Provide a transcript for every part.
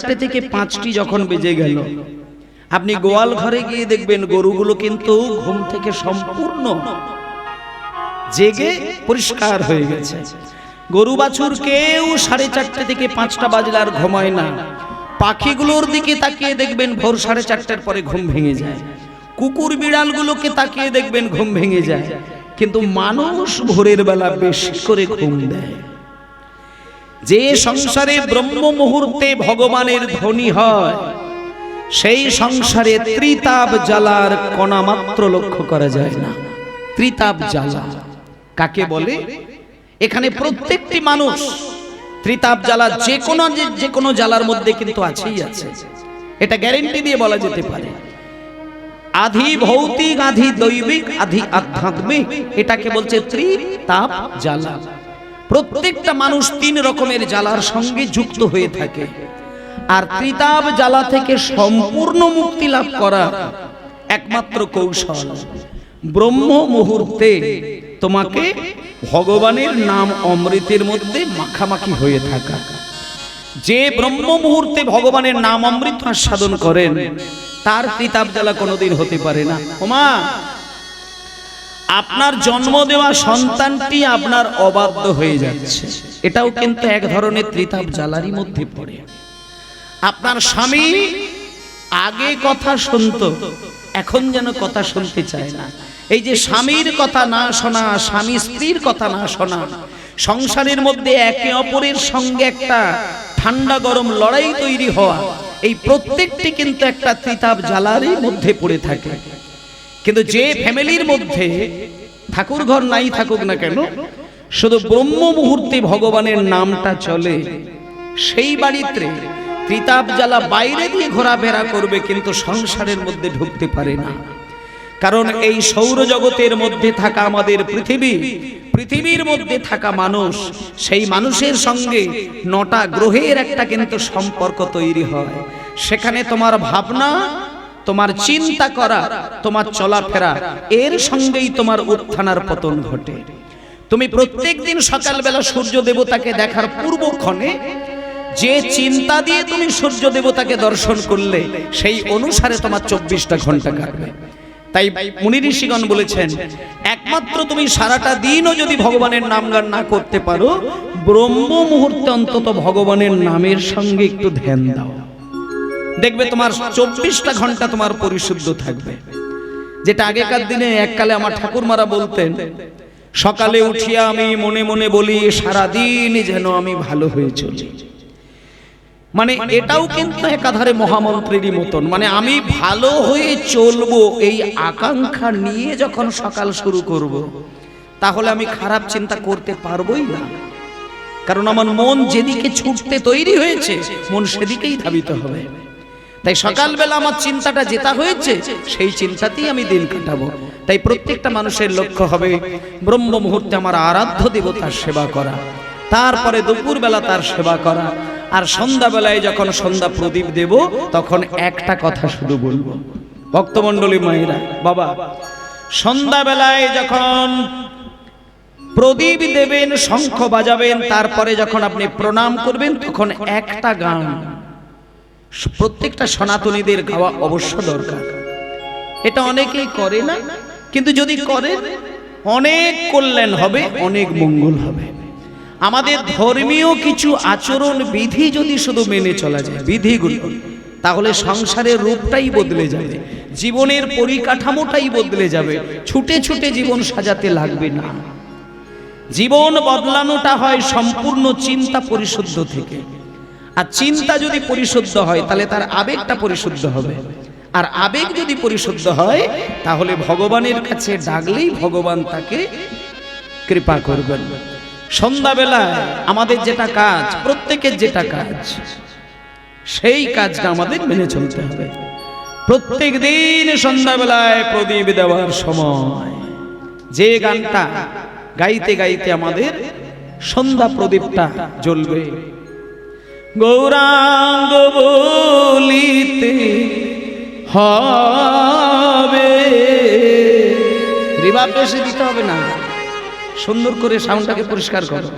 4টে থেকে 5টি যখন বেজে গেল, আপনি গোয়াল ঘরে গিয়ে দেখবেন গরুগুলো কিন্তু ঘুম থেকে সম্পূর্ণ জেগে পরিষ্কার হয়ে গেছে। গরু বাছুর কেউ 4:30 থেকে 5টা বাজলে আর ঘুমায় না। পাখিগুলোর দিকে তাকিয়ে দেখবেন ভোর 4:30টার পরে ঘুম ভেঙে যায়। কুকুর বিড়ালগুলোকে তাকিয়ে দেখবেন ঘুম ভেঙে যায়। কিন্তু মানুষ ভোরের বেলা বেশি করে ঘুম দেয়। যে সংসারে ব্রহ্ম মুহূর্তে ভগবানের ধ্বনি হয়, সেই সংসারে ত্রিতাপ জ্বালার কণা মাত্র লক্ষ্য করা যায় না। ত্রিতাপ জ্বালা কাকে বলে? এখানে প্রত্যেকটি মানুষ ত্রিতাপ জ্বালা যে কোনো জ্বালার মধ্যে কিন্তু আছেই আছে, এটা গ্যারেন্টি দিয়ে বলা যেতে পারে। আধি ভৌতিক, আধি দৈবিক, আধি আধ্যাত্মিক, এটাকে বলছে ত্রিতাপ জ্বালা। প্রত্যেকটা মানুষ 3 রকমের জ্বালার সঙ্গে যুক্ত হয়ে থাকে। আর ত্রিতাপ জ্বালা থেকে সম্পূর্ণ মুক্তি লাভ করা একমাত্র কৌশল ব্রহ্ম মুহূর্তে তোমাকে ভগবানের নাম অমৃতের মধ্যে মাখামাখি হয়ে থাকা। যে ব্রহ্ম মুহূর্তে ভগবানের নাম অমৃত আস্বাদন করেন, তার ত্রিতাপ জ্বালা কোনোদিন হতে পারে না। ওমা, আপনার জন্ম দেওয়া সন্তানটি আপনার অবাধ্য হয়ে যাচ্ছে, এটাও কিন্তু এক ধরনের ত্রিতাপ জ্বালারই মধ্যে পড়ে। আপনার স্বামী আগে কথা শুনতো, এখন যেন কথা শুনতে চায় না। এই যে স্বামীর কথা না শোনা, স্বামী স্ত্রীর কথা না শোনা, সংসারের মধ্যে একে অপরের সঙ্গে একটা ঠান্ডা গরম লড়াই তৈরি হওয়া, এই প্রত্যেকটি কিন্তু একটা ত্রিতাপ জ্বালারই মধ্যে পড়ে থাকে। কিন্তু যে ফ্যামিলির মধ্যে ঠাকুর ঘর নাই থাকুক না কেন, শুধু ব্রহ্ম মুহূর্তে ভগবানের নামটা চলে, সেই বাড়িতে ত্রিতাপ জ্বালা বাইরে দিয়ে ঘোরাফেরা করবে, কিন্তু সংসারের মধ্যে ঢুকতে পারে না। কারণ এই সৌরজগতের মধ্যে থাকা আমাদের পৃথিবীর মধ্যে থাকা মানুষ, সেই মানুষের সঙ্গে 9টা গ্রহের একটা কিন্তু সম্পর্ক তৈরি হয়। সেখানে তোমার ভাবনা, তোমার চিন্তা করা, তোমার চলাফেরা, এর সঙ্গেই তোমার উত্থান আর পতন ঘটে। তুমি প্রত্যেকদিন সকালবেলা সূর্য দেবতাকে দেখার পূর্বক্ষণে যে চিন্তা দিয়ে তুমি সূর্য দেবতাকে দর্শন করলে, সেই অনুসারে তোমার 24টা ঘন্টা কাটবে। তাই মুনি ঋষিগণ বলেছেন, একমাত্র তুমি সারাটা দিনও যদি ভগবানের নাম গান না করতে পারো, ব্রহ্ম মুহূর্তে অন্তত ভগবানের নামের সঙ্গে একটু ধ্যান দাও, দেখবে তোমার 24টা ঘন্টা তোমার পরিশুদ্ধ থাকবে। যেটা আগেকার দিনে এককালে আমার ঠাকুরমারা বলতেন, সকালে উঠিয়া আমি মনে মনে বলি সারাদিন যেন আমি ভালো হয়ে চলি। মানে এটাও কিন্তু একাধারে মহামন্ত্রেরই মতন। মানে আমি ভালো হয়ে চলবো এই আকাঙ্ক্ষা নিয়ে যখন সকাল শুরু করব, তাহলে আমি খারাপ চিন্তা করতে পারবোই না। কারণ আমার মন যেদিকে ছুটতে তৈরি হয়েছে, মন সেদিকেই ধাবিত হবে। তাই সকালবেলা আমার চিন্তাটা যেটা হয়েছে, সেই চিন্তাতেই আমি দিন কাটাবো। তাই প্রত্যেকটা মানুষের লক্ষ্য হবে ব্রহ্ম মুহূর্তে আমার আরাধ্য দেবতার সেবা করা, তারপরে দুপুরবেলা তার সেবা করা, আর সন্ধ্যাবেলায় যখন সন্ধ্যা প্রদীপ দেব, তখন একটা কথা শুধু বলবো। ভক্তমণ্ডলী মায়েরা, বাবা, সন্ধ্যাবেলায় যখন প্রদীপ দেবেন, শঙ্খ বাজাবেন, তারপরে যখন আপনি প্রণাম করবেন, তখন একটা গান প্রত্যেকটা সনাতনীদের গাওয়া অবশ্য দরকার। এটা অনেকেই করে না, কিন্তু যদি করেন অনেক কল্যাণ হবে, অনেক মঙ্গল হবে। আমাদের ধর্মীয় কিছু আচরণ বিধি যদি শুধু মেনে চলা যায়, বিধিগুলো, তাহলে সংসারের রূপটাই বদলে যাবে, জীবনের পরিকাঠামোটাই বদলে যাবে। ছুটে ছুটে জীবন সাজাতে লাগবে না। জীবন বদলানোটা হয় সম্পূর্ণ চিন্তা পরিশুদ্ধ থেকে। আর চিন্তা যদি পরিশুদ্ধ হয়, তাহলে তার আবেগটা পরিশুদ্ধ হবে। আর আবেগ যদি পরিশুদ্ধ হয়, তাহলে ভগবানের কাছে ডাকলেই ভগবান তাকে কৃপা করবেন। সন্ধ্যাবেলা আমাদের যেটা কাজ, প্রত্যেকের যেটা কাজ, সেই কাজটা আমাদের মেনে চলতে হবে। প্রত্যেক দিন সন্ধ্যাবেলায় প্রদীপ দেওয়ার সময় যে গানটা গাইতে গাইতে আমাদের সন্ধ্যা প্রদীপটা জ্বলবে, গৌরাঙ্গ বলিতে হবে, রিভাব বেশি দিতে হবে না, সুন্দর করে সাউন্ডটাকে পরিষ্কার করো।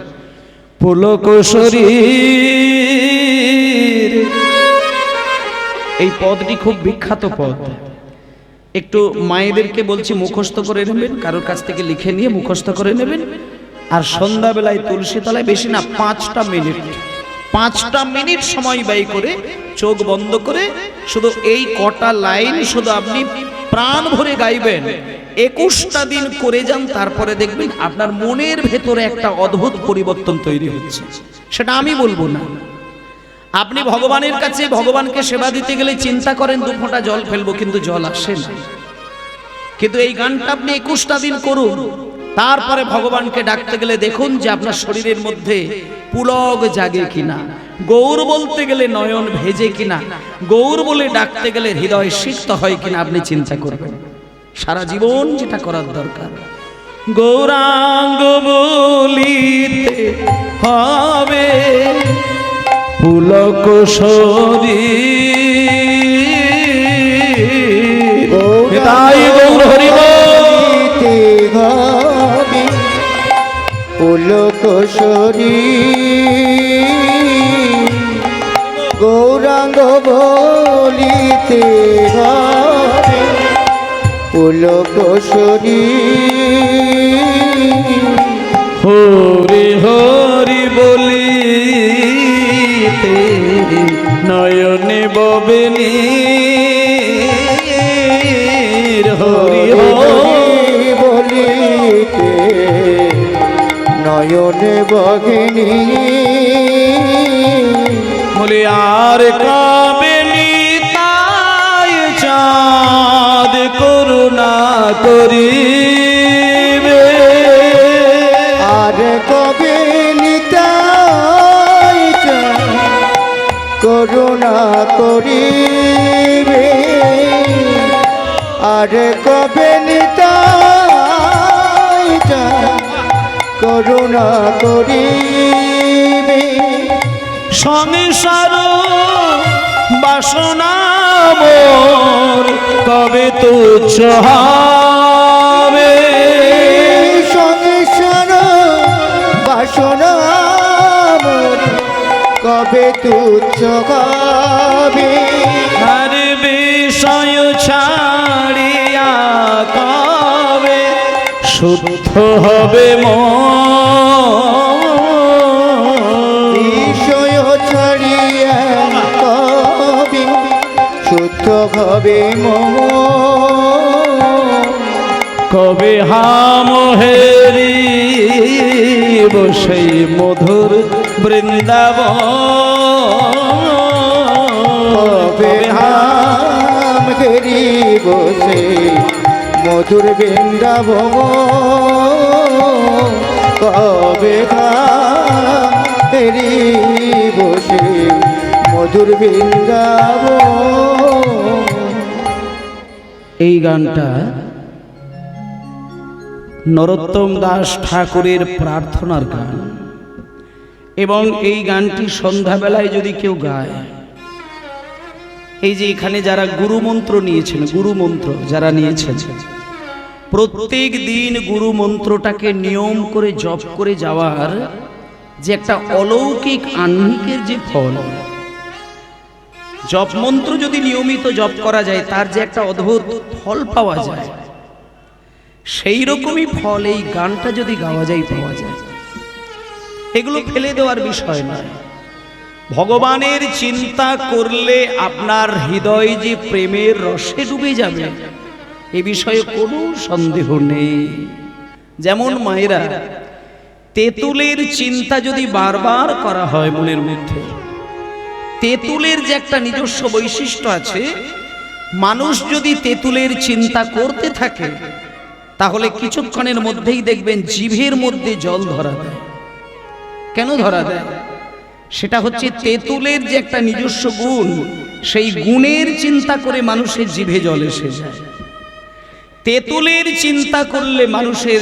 পুলক শরীর এই পদটি খুব বিখ্যাত পদ। একটু মায়েদেরকে বলছি মুখস্থ করে নেবেন, কারোর কাছ থেকে লিখে নিয়ে মুখস্থ করে নেবেন। আর সন্ধ্যাবেলায় তুলসী তলায় বেশি না 5টা মিনিট সময় ব্যয় করে চোখ বন্ধ করে শুধু এই কটা লাইন শুধু আপনি প্রাণ ভরে গাইবেন। 21টা দিন করে যান, তারপরে দেখবেন আপনার মনের ভেতরে একটা অদ্ভুত পরিবর্তন তৈরি হচ্ছে। সেটা আমি বলবো না। আপনি ভগবানের কাছে ভগবানকে সেবা দিতে গেলে চিন্তা করেন 2 ফোঁটা জল ফেলবো, কিন্তু জল আসে না। কিন্তু এই গানটা আপনি 21টা দিন করুন, তারপরে ভগবানকে ডাকতে গেলে দেখুন যে আপনার শরীরের মধ্যে পুলক জাগে কিনা, গৌর বলতে গেলে নয়ন ভেজে কিনা, গৌর বলে ডাকতে গেলে হৃদয় সিক্ত হয় কিনা আপনি চিন্তা করবেন। সারা জীবন যেটা করার দরকার, গৌরাঙ্গ বলিতে হবে পুলক শরীর, তাই গৌর হরি বলিতে হবে পুলক শরীর, গৌরাঙ্গ বলিতে হবে পুলক শরীর, হরি হরি বলিতে নয়নে ববে নীর, হরি হরি বলিতে নয়নে বগিনী, বলে আর কবে নিতাই চাঁদ করুণা করিবে, আর কবে নিতাই চাঁদ করুণা করিবে, আর কবে নিতাই চাঁদ করুণা করিবে, সংসার বাসনা মোর কবে তুচ্ছ হবে, সংসার বাসনা মোর কবে তুচ্ছ হবে, আর বিষয় ছাড়িয়া কবে শুদ্ধ হবে মন, বিষয় ছাড়িয়া কবে শুদ্ধ হবে মন, কবে হামহেরি বসে মধুর বৃন্দাবন, কবে হাম ঘেরি বসে মধুর বৃন্দাবন, কবে হাম ঘেরি বসে মধুর বৃন্দাবন। এই গানটা নরোত্তম দাস ঠাকুরের প্রার্থনার গান, এবং এই গানটি সন্ধ্যাবেলায় যদি কেউ গায়, এই যে এখানে যারা গুরু মন্ত্র নিয়েছেন, গুরু মন্ত্র যারা নিয়েছেন, প্রত্যেক দিন গুরু মন্ত্রটাকে নিয়ম করে জপ করে যাওয়ার যে একটা অলৌকিক আহ্নিকের যে ফল, জপ মন্ত্র যদি নিয়মিত জপ করা যায় তার যে একটা অদ্ভুত ফল পাওয়া যায়, সেই রকমই ফল এই গানটা যদি গাওয়া যায় পাওয়া যায়। এগুলো ফেলে দেওয়ার বিষয় নয়। ভগবানের চিন্তা করলে আপনার হৃদয় যে প্রেমের রসে ডুবে যাবে এ বিষয়ে কোনো সন্দেহ নেই। যেমন মায়েরা, তেঁতুলের চিন্তা যদি বারবার করা হয় মনের মধ্যে, তেঁতুলের যে একটা নিজস্ব বৈশিষ্ট্য আছে, মানুষ যদি তেঁতুলের চিন্তা করতে থাকে তাহলে কিছুক্ষণের মধ্যেই দেখবেন জিভের মধ্যে জল ধরা দেয়। কেন ধরা দেয়? সেটা হচ্ছে তেঁতুলের যে একটা নিজস্ব গুণ, সেই গুণের চিন্তা করে মানুষের জিভে জল এসে যায়। তেঁতুলের চিন্তা করলে মানুষের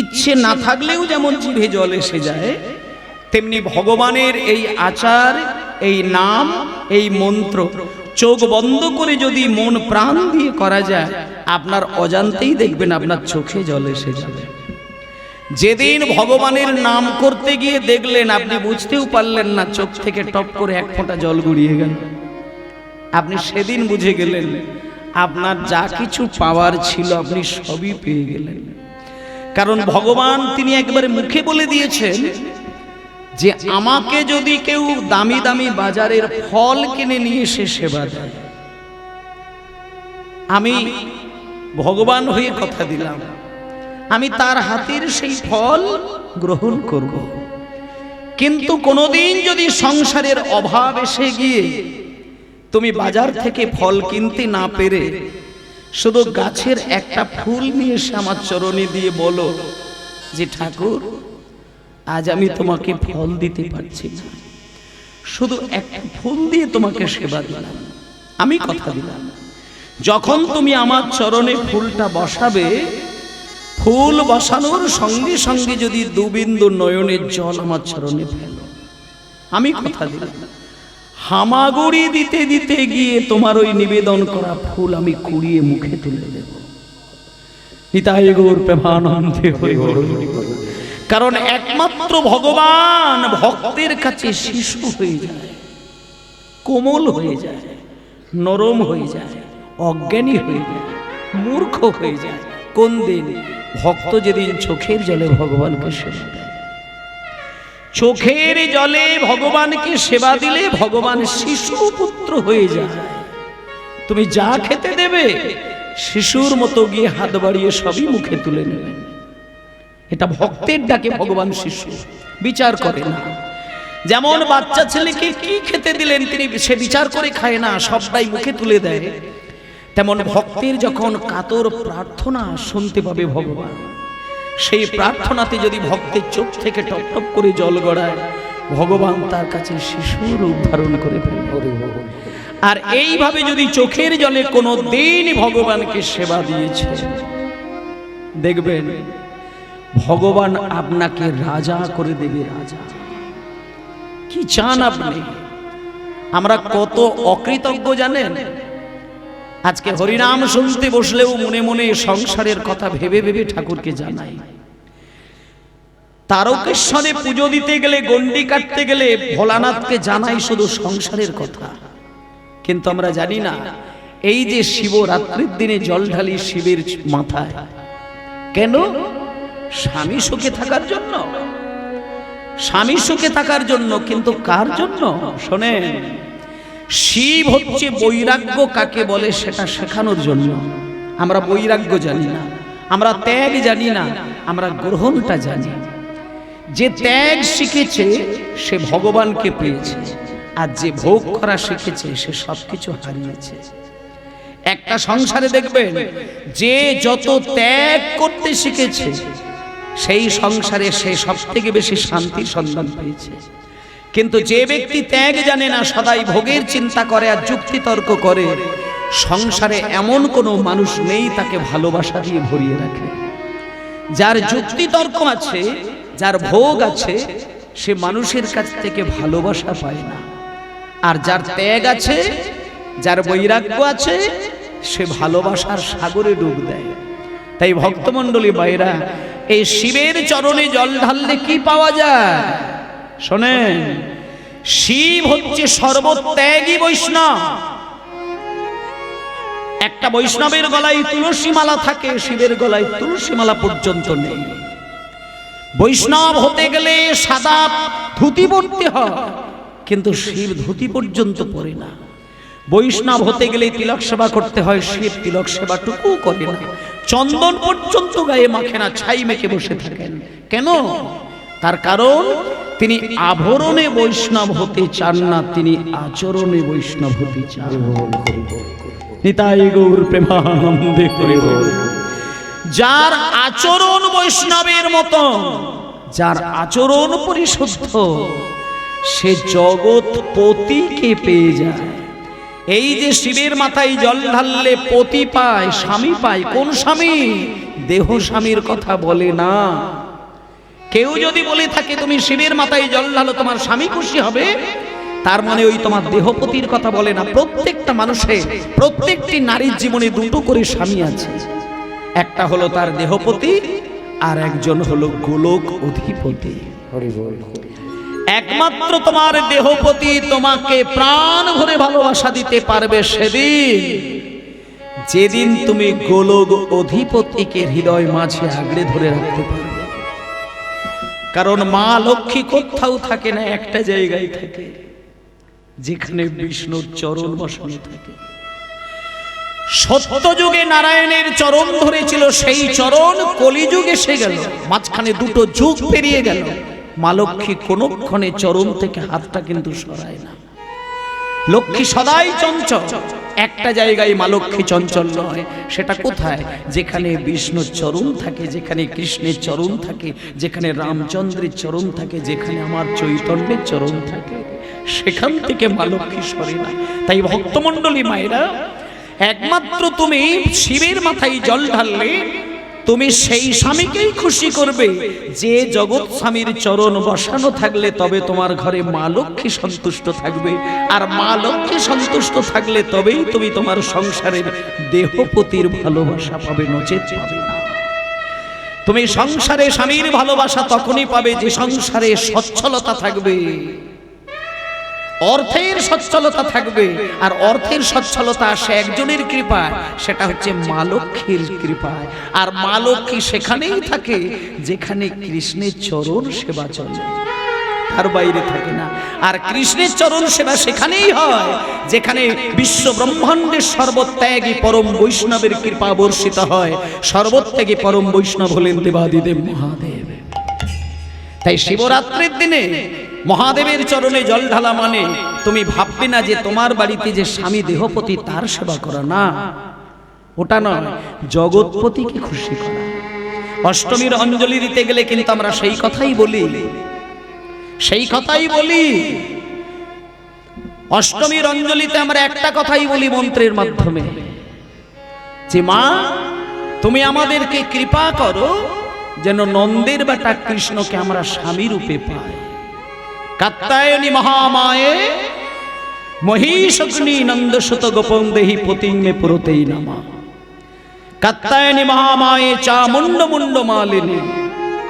ইচ্ছে না থাকলেও যেমন জিভে জল এসে যায়, তেমনি ভগবানের এই আচার, এই নাম, এই মন্ত্র চোখ বন্ধ করে যদি মন প্রাণ দিয়ে করা যায়, আপনার অজান্তেই দেখবেন আপনার চোখে জল এসে যাবে। যেদিন ভগবানের নাম করতে গিয়ে দেখলেন আপনি বুঝতেও পারলেন না, চোখ থেকে টপ করে এক ফোঁটা জল গড়িয়ে গেল, আপনি সেদিন বুঝে গেলেন আপনার যা কিছু পাওয়ার ছিল আপনি সবই পেয়ে গেলেন। কারণ ভগবান তিনি একবারে মুখে বলে দিয়েছেন যে আমাকে যদি কেউ দামি দামি বাজারের ফল কিনে নিয়ে এসে সেবা দেয়, আমি ভগবান হয়ে কথা দিলাম আমি তার হাতের সেই ফল গ্রহণ করব। কিন্তু কোনোদিন যদি সংসারের অভাব এসে গিয়ে তুমি বাজার থেকে ফল কিনতে না পেরে শুধু গাছের একটা ফুল নিয়ে এসে আমার চরণে দিয়ে বলো যে ঠাকুর আজ আমি তোমাকে ফল দিতে পারছি না, শুধু একটা ফুল দিয়ে তোমাকে সেবা দিলাম, আমি কথা দিলাম যখন তুমি আমার চরণে ফুলটা বসাবে, ফুল বসানোর সঙ্গে সঙ্গে যদি দুবিন্দু নয়নের জল আমার চরণে ফেলো, আমি কথা দিলাম হামাগুড়ি দিতে দিতে গিয়ে তোমার ওই নিবেদন করা ফুল আমি কুড়িয়ে মুখে তুলে দেব। নিতাই গৌর প্রেমানন্দে হরি হরি। কারণ একমাত্র ভগবান ভক্তের কাছে শিশু হয়ে যায়, কোমল হয়ে যায়, নরম হয়ে যায়, অজ্ঞানী হয়ে যায়, মূর্খ হয়ে যায়। কোন দিন? ভক্ত যেদিন চোখের জলে ভগবানকে সেবা দেয়। চোখের জলে ভগবানকে সেবা দিলে ভগবান শিশু পুত্র হয়ে যায়। তুমি যা খেতে দেবে শিশুর মতো গিয়ে হাত বাড়িয়ে সবই মুখে তুলে নেবে। এটা ভক্তের ডাকে ভগবান শিশু, বিচার করে না। যেমন বাচ্চা ছেলেকে কি খেতে দিলেন তিনি সে বিচার করে খায় না, সবটাই মুখে তুলে দেয়। তেমন ভক্তের যখন কাতর প্রার্থনা শুনতে পাবে ভগবান, সেই প্রার্থনাতে যদি ভক্তের চোখ থেকে টপ টপ করে জল গড়ায়, ভগবান তার কাছে শিশুর রূপ ধারণ করে ফেলবে। আর এইভাবে যদি চোখের জলে কোনো দিন ভগবানকে সেবা দিয়েছে, দেখবেন ভগবান আপনাকে রাজা করে দেবে। রাজা কি চান আপনি? আমরা কত অকৃতজ্ঞ জানেন? আজকে হরিনাম শুনতে বসলেও মনে মনে সংসারের কথা ভেবে ভেবে ঠাকুরকে জানাই। তারকেশ্বরে পুজো দিতে গেলে, গন্ডি কাটতে গেলে ভোলানাথকে জানাই শুধু সংসারের কথা। কিন্তু আমরা জানি না এই যে শিবরাত্রির দিনে জল ঢালি শিবের মাথায়, কেন? স্বামী সুখে থাকার জন্য, স্বামী সুখে থাকার জন্য। কিন্তু কার জন্য? শোনেন, শিব হচ্ছে বৈরাগ্য কাকে বলে সেটা শেখানোর জন্য। আমরা বৈরাগ্য জানি না, আমরা ত্যাগ জানি না, আমরা গ্রহণটা জানি। যে ত্যাগ শিখেছে সে ভগবানকে পেয়েছে, আর যে ভোগ করা শিখেছে সে সবকিছু হারিয়েছে। একটা সংসারে দেখবেন যে যত ত্যাগ করতে শিখেছে সেই সংসারে সে সব থেকে বেশি শান্তির সন্ধান পেয়েছে। কিন্তু যে ব্যক্তি ত্যাগ জানে না, সদাই ভোগের চিন্তা করে আর যুক্তি তর্ক করে, সংসারে এমন কোনো মানুষ নেই তাকে ভালোবাসা দিয়ে ভরিয়ে রাখে। যার যুক্তি তর্ক আছে, যার ভোগ আছে, সে মানুষের কাছ থেকে ভালোবাসা পায় না। আর যার ত্যাগ আছে, যার বৈরাগ্য আছে, সে ভালোবাসার সাগরে ডুব দেয়। তাই ভক্তমণ্ডলী বাইরা, এই শিবের চরণে জল ঢাললে কি পাওয়া যায়? শোনেন, শিব হচ্ছে সর্বত্যাগী বৈষ্ণব। একটা বৈষ্ণবের গলায় তুলসী মালা থাকে, শিবের গলায় তুলসী মালা পর্যন্ত নেই। বৈষ্ণব হতে গেলে সাদা ধুতি পরতে হয়, কিন্তু শিব ধুতি পর্যন্ত পরে না। বৈষ্ণব হতে গেলে তিলক সেবা করতে হয়, শিব তিলক সেবাটুকু করে না, চন্দন পর্যন্ত গায়ে মাখে না, ছাই মেখে বসে থাকেন। কেন? তার কারণ তিনি আভরণে বৈষ্ণব হতে চান না, তিনি আচরণে বৈষ্ণব হতে চান। নিতাই গৌর প্রেমানন্দে হরি হরি। যার আচরণ বৈষ্ণবের মতো, যার আচরণ পরিশুদ্ধ, সে জগৎপতিকে পেয়ে যায়। এই যে শিবের মাথায় জল ঢাললে পতি পায়, স্বামী পায়। কোন স্বামী? দেহ স্বামীর কথা বলে না। কেউ যদি বলে থাকে তুমি শিবের মাথায় জল ঢালো তোমার স্বামী খুশি হবে, তার মানে ওই তোমার দেহপতির কথা বলে না। প্রত্যেকটা মানুষের, প্রত্যেকটি নারীর জীবনে দুটো করে স্বামী আছে। একটা হলো তার দেহপতি, আর একজন হলো গোলক অধিপতি। এক একমাত্র তোমার দেহপতি তোমাকে প্রাণ ভরে ভালোবাসা দিতে পারবে সেদিন, যেদিন তুমি গোলক অধিপতিকে হৃদয় মাঝে আগড়ে ধরে রাখতে পারবে। কারণ মা লক্ষ্মী কোথাও থাকে না, একটা জায়গায় থাকে, যেখানে বিষ্ণুর চরণ বসানো থাকে। সত্য যুগে নারায়ণের চরণ ধরেছিল, সেই চরণ কলিযুগ এসে গেল, মাঝখানে দুটো যুগ পেরিয়ে গেল, মা লক্ষ্মী কোনক্ষণে চরণ থেকে হাতটা কিন্তু সরায় না। লক্ষ্মী সদাই চঞ্চল, একটা জায়গায় মা লক্ষ্মী চঞ্চল নয়। সেটা কোথায়? যেখানে বিষ্ণুর চরণ থাকে, যেখানে কৃষ্ণের চরণ থাকে, যেখানে রামচন্দ্রের চরণ থাকে, যেখানে আমার চৈতন্যের চরণ থাকে, সেখান থেকে মা লক্ষ্মী সরে না। তাই ভক্তমণ্ডলী মায়েরা, একমাত্র তুমি শিবের মাথায় জল ঢাললে তুমি সেই স্বামীকেই খুশি করবে, যে জগৎ স্বামীর চরণ বসানো থাকলে তবে তোমার ঘরে মা লক্ষ্মী সন্তুষ্ট থাকবে। আর মা লক্ষ্মী সন্তুষ্ট থাকলে তবেই তুমি তোমার সংসারের দেহপতির ভালোবাসা পাবে, নচেত পাবে না। তুমি সংসারে স্বামীর ভালোবাসা তখনই পাবে যে সংসারে সচ্ছলতা থাকবে, অর্থের সচ্ছলতা থাকবে। আর অর্থের সচ্ছলতা আসে একজনের কৃপায়, সেটা হচ্ছে মা লক্ষ্মীর কৃপায়। আর মা লক্ষ্মী সেখানেই থাকে যেখানে কৃষ্ণের চরণ সেবা চলে, তার বাইরে থাকে না। আর কৃষ্ণের চরণ সেবা সেখানেই হয় যেখানে বিশ্ব ব্রহ্মাণ্ডের সর্বত্যাগী পরম বৈষ্ণবের কৃপা বর্ষিত হয়। সর্বত্যাগী পরম বৈষ্ণব হলেন দেবাদিদেব মহাদেব। তাই শিবরাত্রির দিনে মহাদেবের চরণে জল ঢালা মানে তুমি ভাববে না যে তোমার বাড়িতে যে স্বামী দেহপতি তার সেবা করা, না, ওটা নয়, জগৎপতিকে খুশি করা। অষ্টমীর অঞ্জলি দিতে গেলে কিন্তু আমরা সেই কথাই বলি, সেই কথাই বলি। অষ্টমীর অঞ্জলিতে আমরা একটা কথাই বলি মন্ত্রের মাধ্যমে, যে মা তুমি আমাদেরকে কৃপা করো যেন নন্দের বেটা কৃষ্ণকে আমরা স্বামী রূপে পাই। কাত্যায়নী মহামায়ে মহিষগ্নি নন্দসুত গোপন দেহি পতিঙ্গে পুরতেই নামা। কাত্যায়নী মহামায়ে চামুণ্ড মুণ্ড মালিনী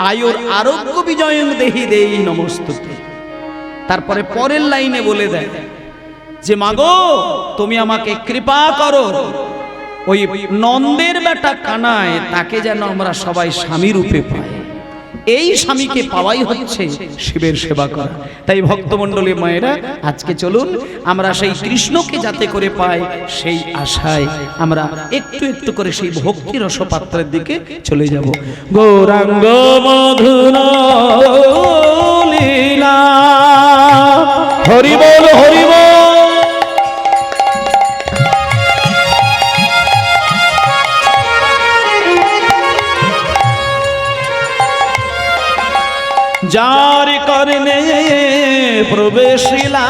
আয়ুর আরোগ্য বিজয়ং দেহি দেই নমস্তুতে। তারপরে পরের লাইনে বলে দেয় যে মাগো তুমি আমাকে কৃপা করো, ওই নন্দের বেটা কানায় তাকে যেন আমরা সবাই স্বামী রূপে পাই। এই স্বামীকে পাওয়াই হচ্ছে শিবের সেবা করা। তাই ভক্তমণ্ডলী মায়েরা, আজকে চলুন আমরা সেই কৃষ্ণকে যাতে করে পাই, সেই আশায় আমরা একটু একটু করে সেই ভক্তি রসপাত্রের দিকে চলে যাব। গৌরাঙ্গ মধুর লীলা, হরি বল হরি বল। যার করনে প্রবেশিলা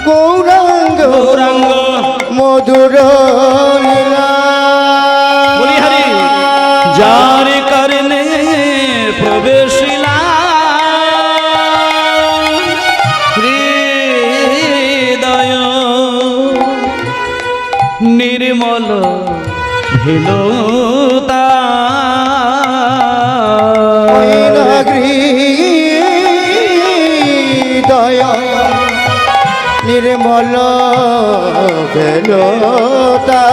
গৌরাঙ্গ গৌরাঙ্গ মধুর লীলা, বলি হরি। যার করনে প্রবেশিলা হৃদয় নির্মল ভিলতা, হৃদয় নির্মল বেলতা,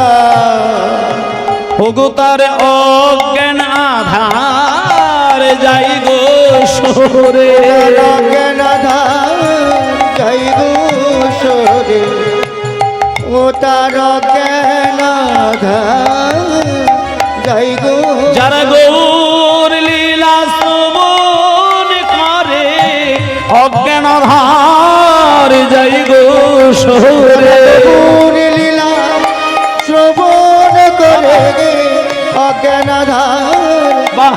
ওগো তার অজ্ঞান আধার যাই গো সরে, অজ্ঞান আধার যাই গো সরে, ও তার অজ্ঞান আধার যাই গো। যারা গৌর লীলা শ্রবণ করে অজ্ঞান আধার যাই গো সরে, গৌর লীলা শ্রবণ করে অজ্ঞান আধার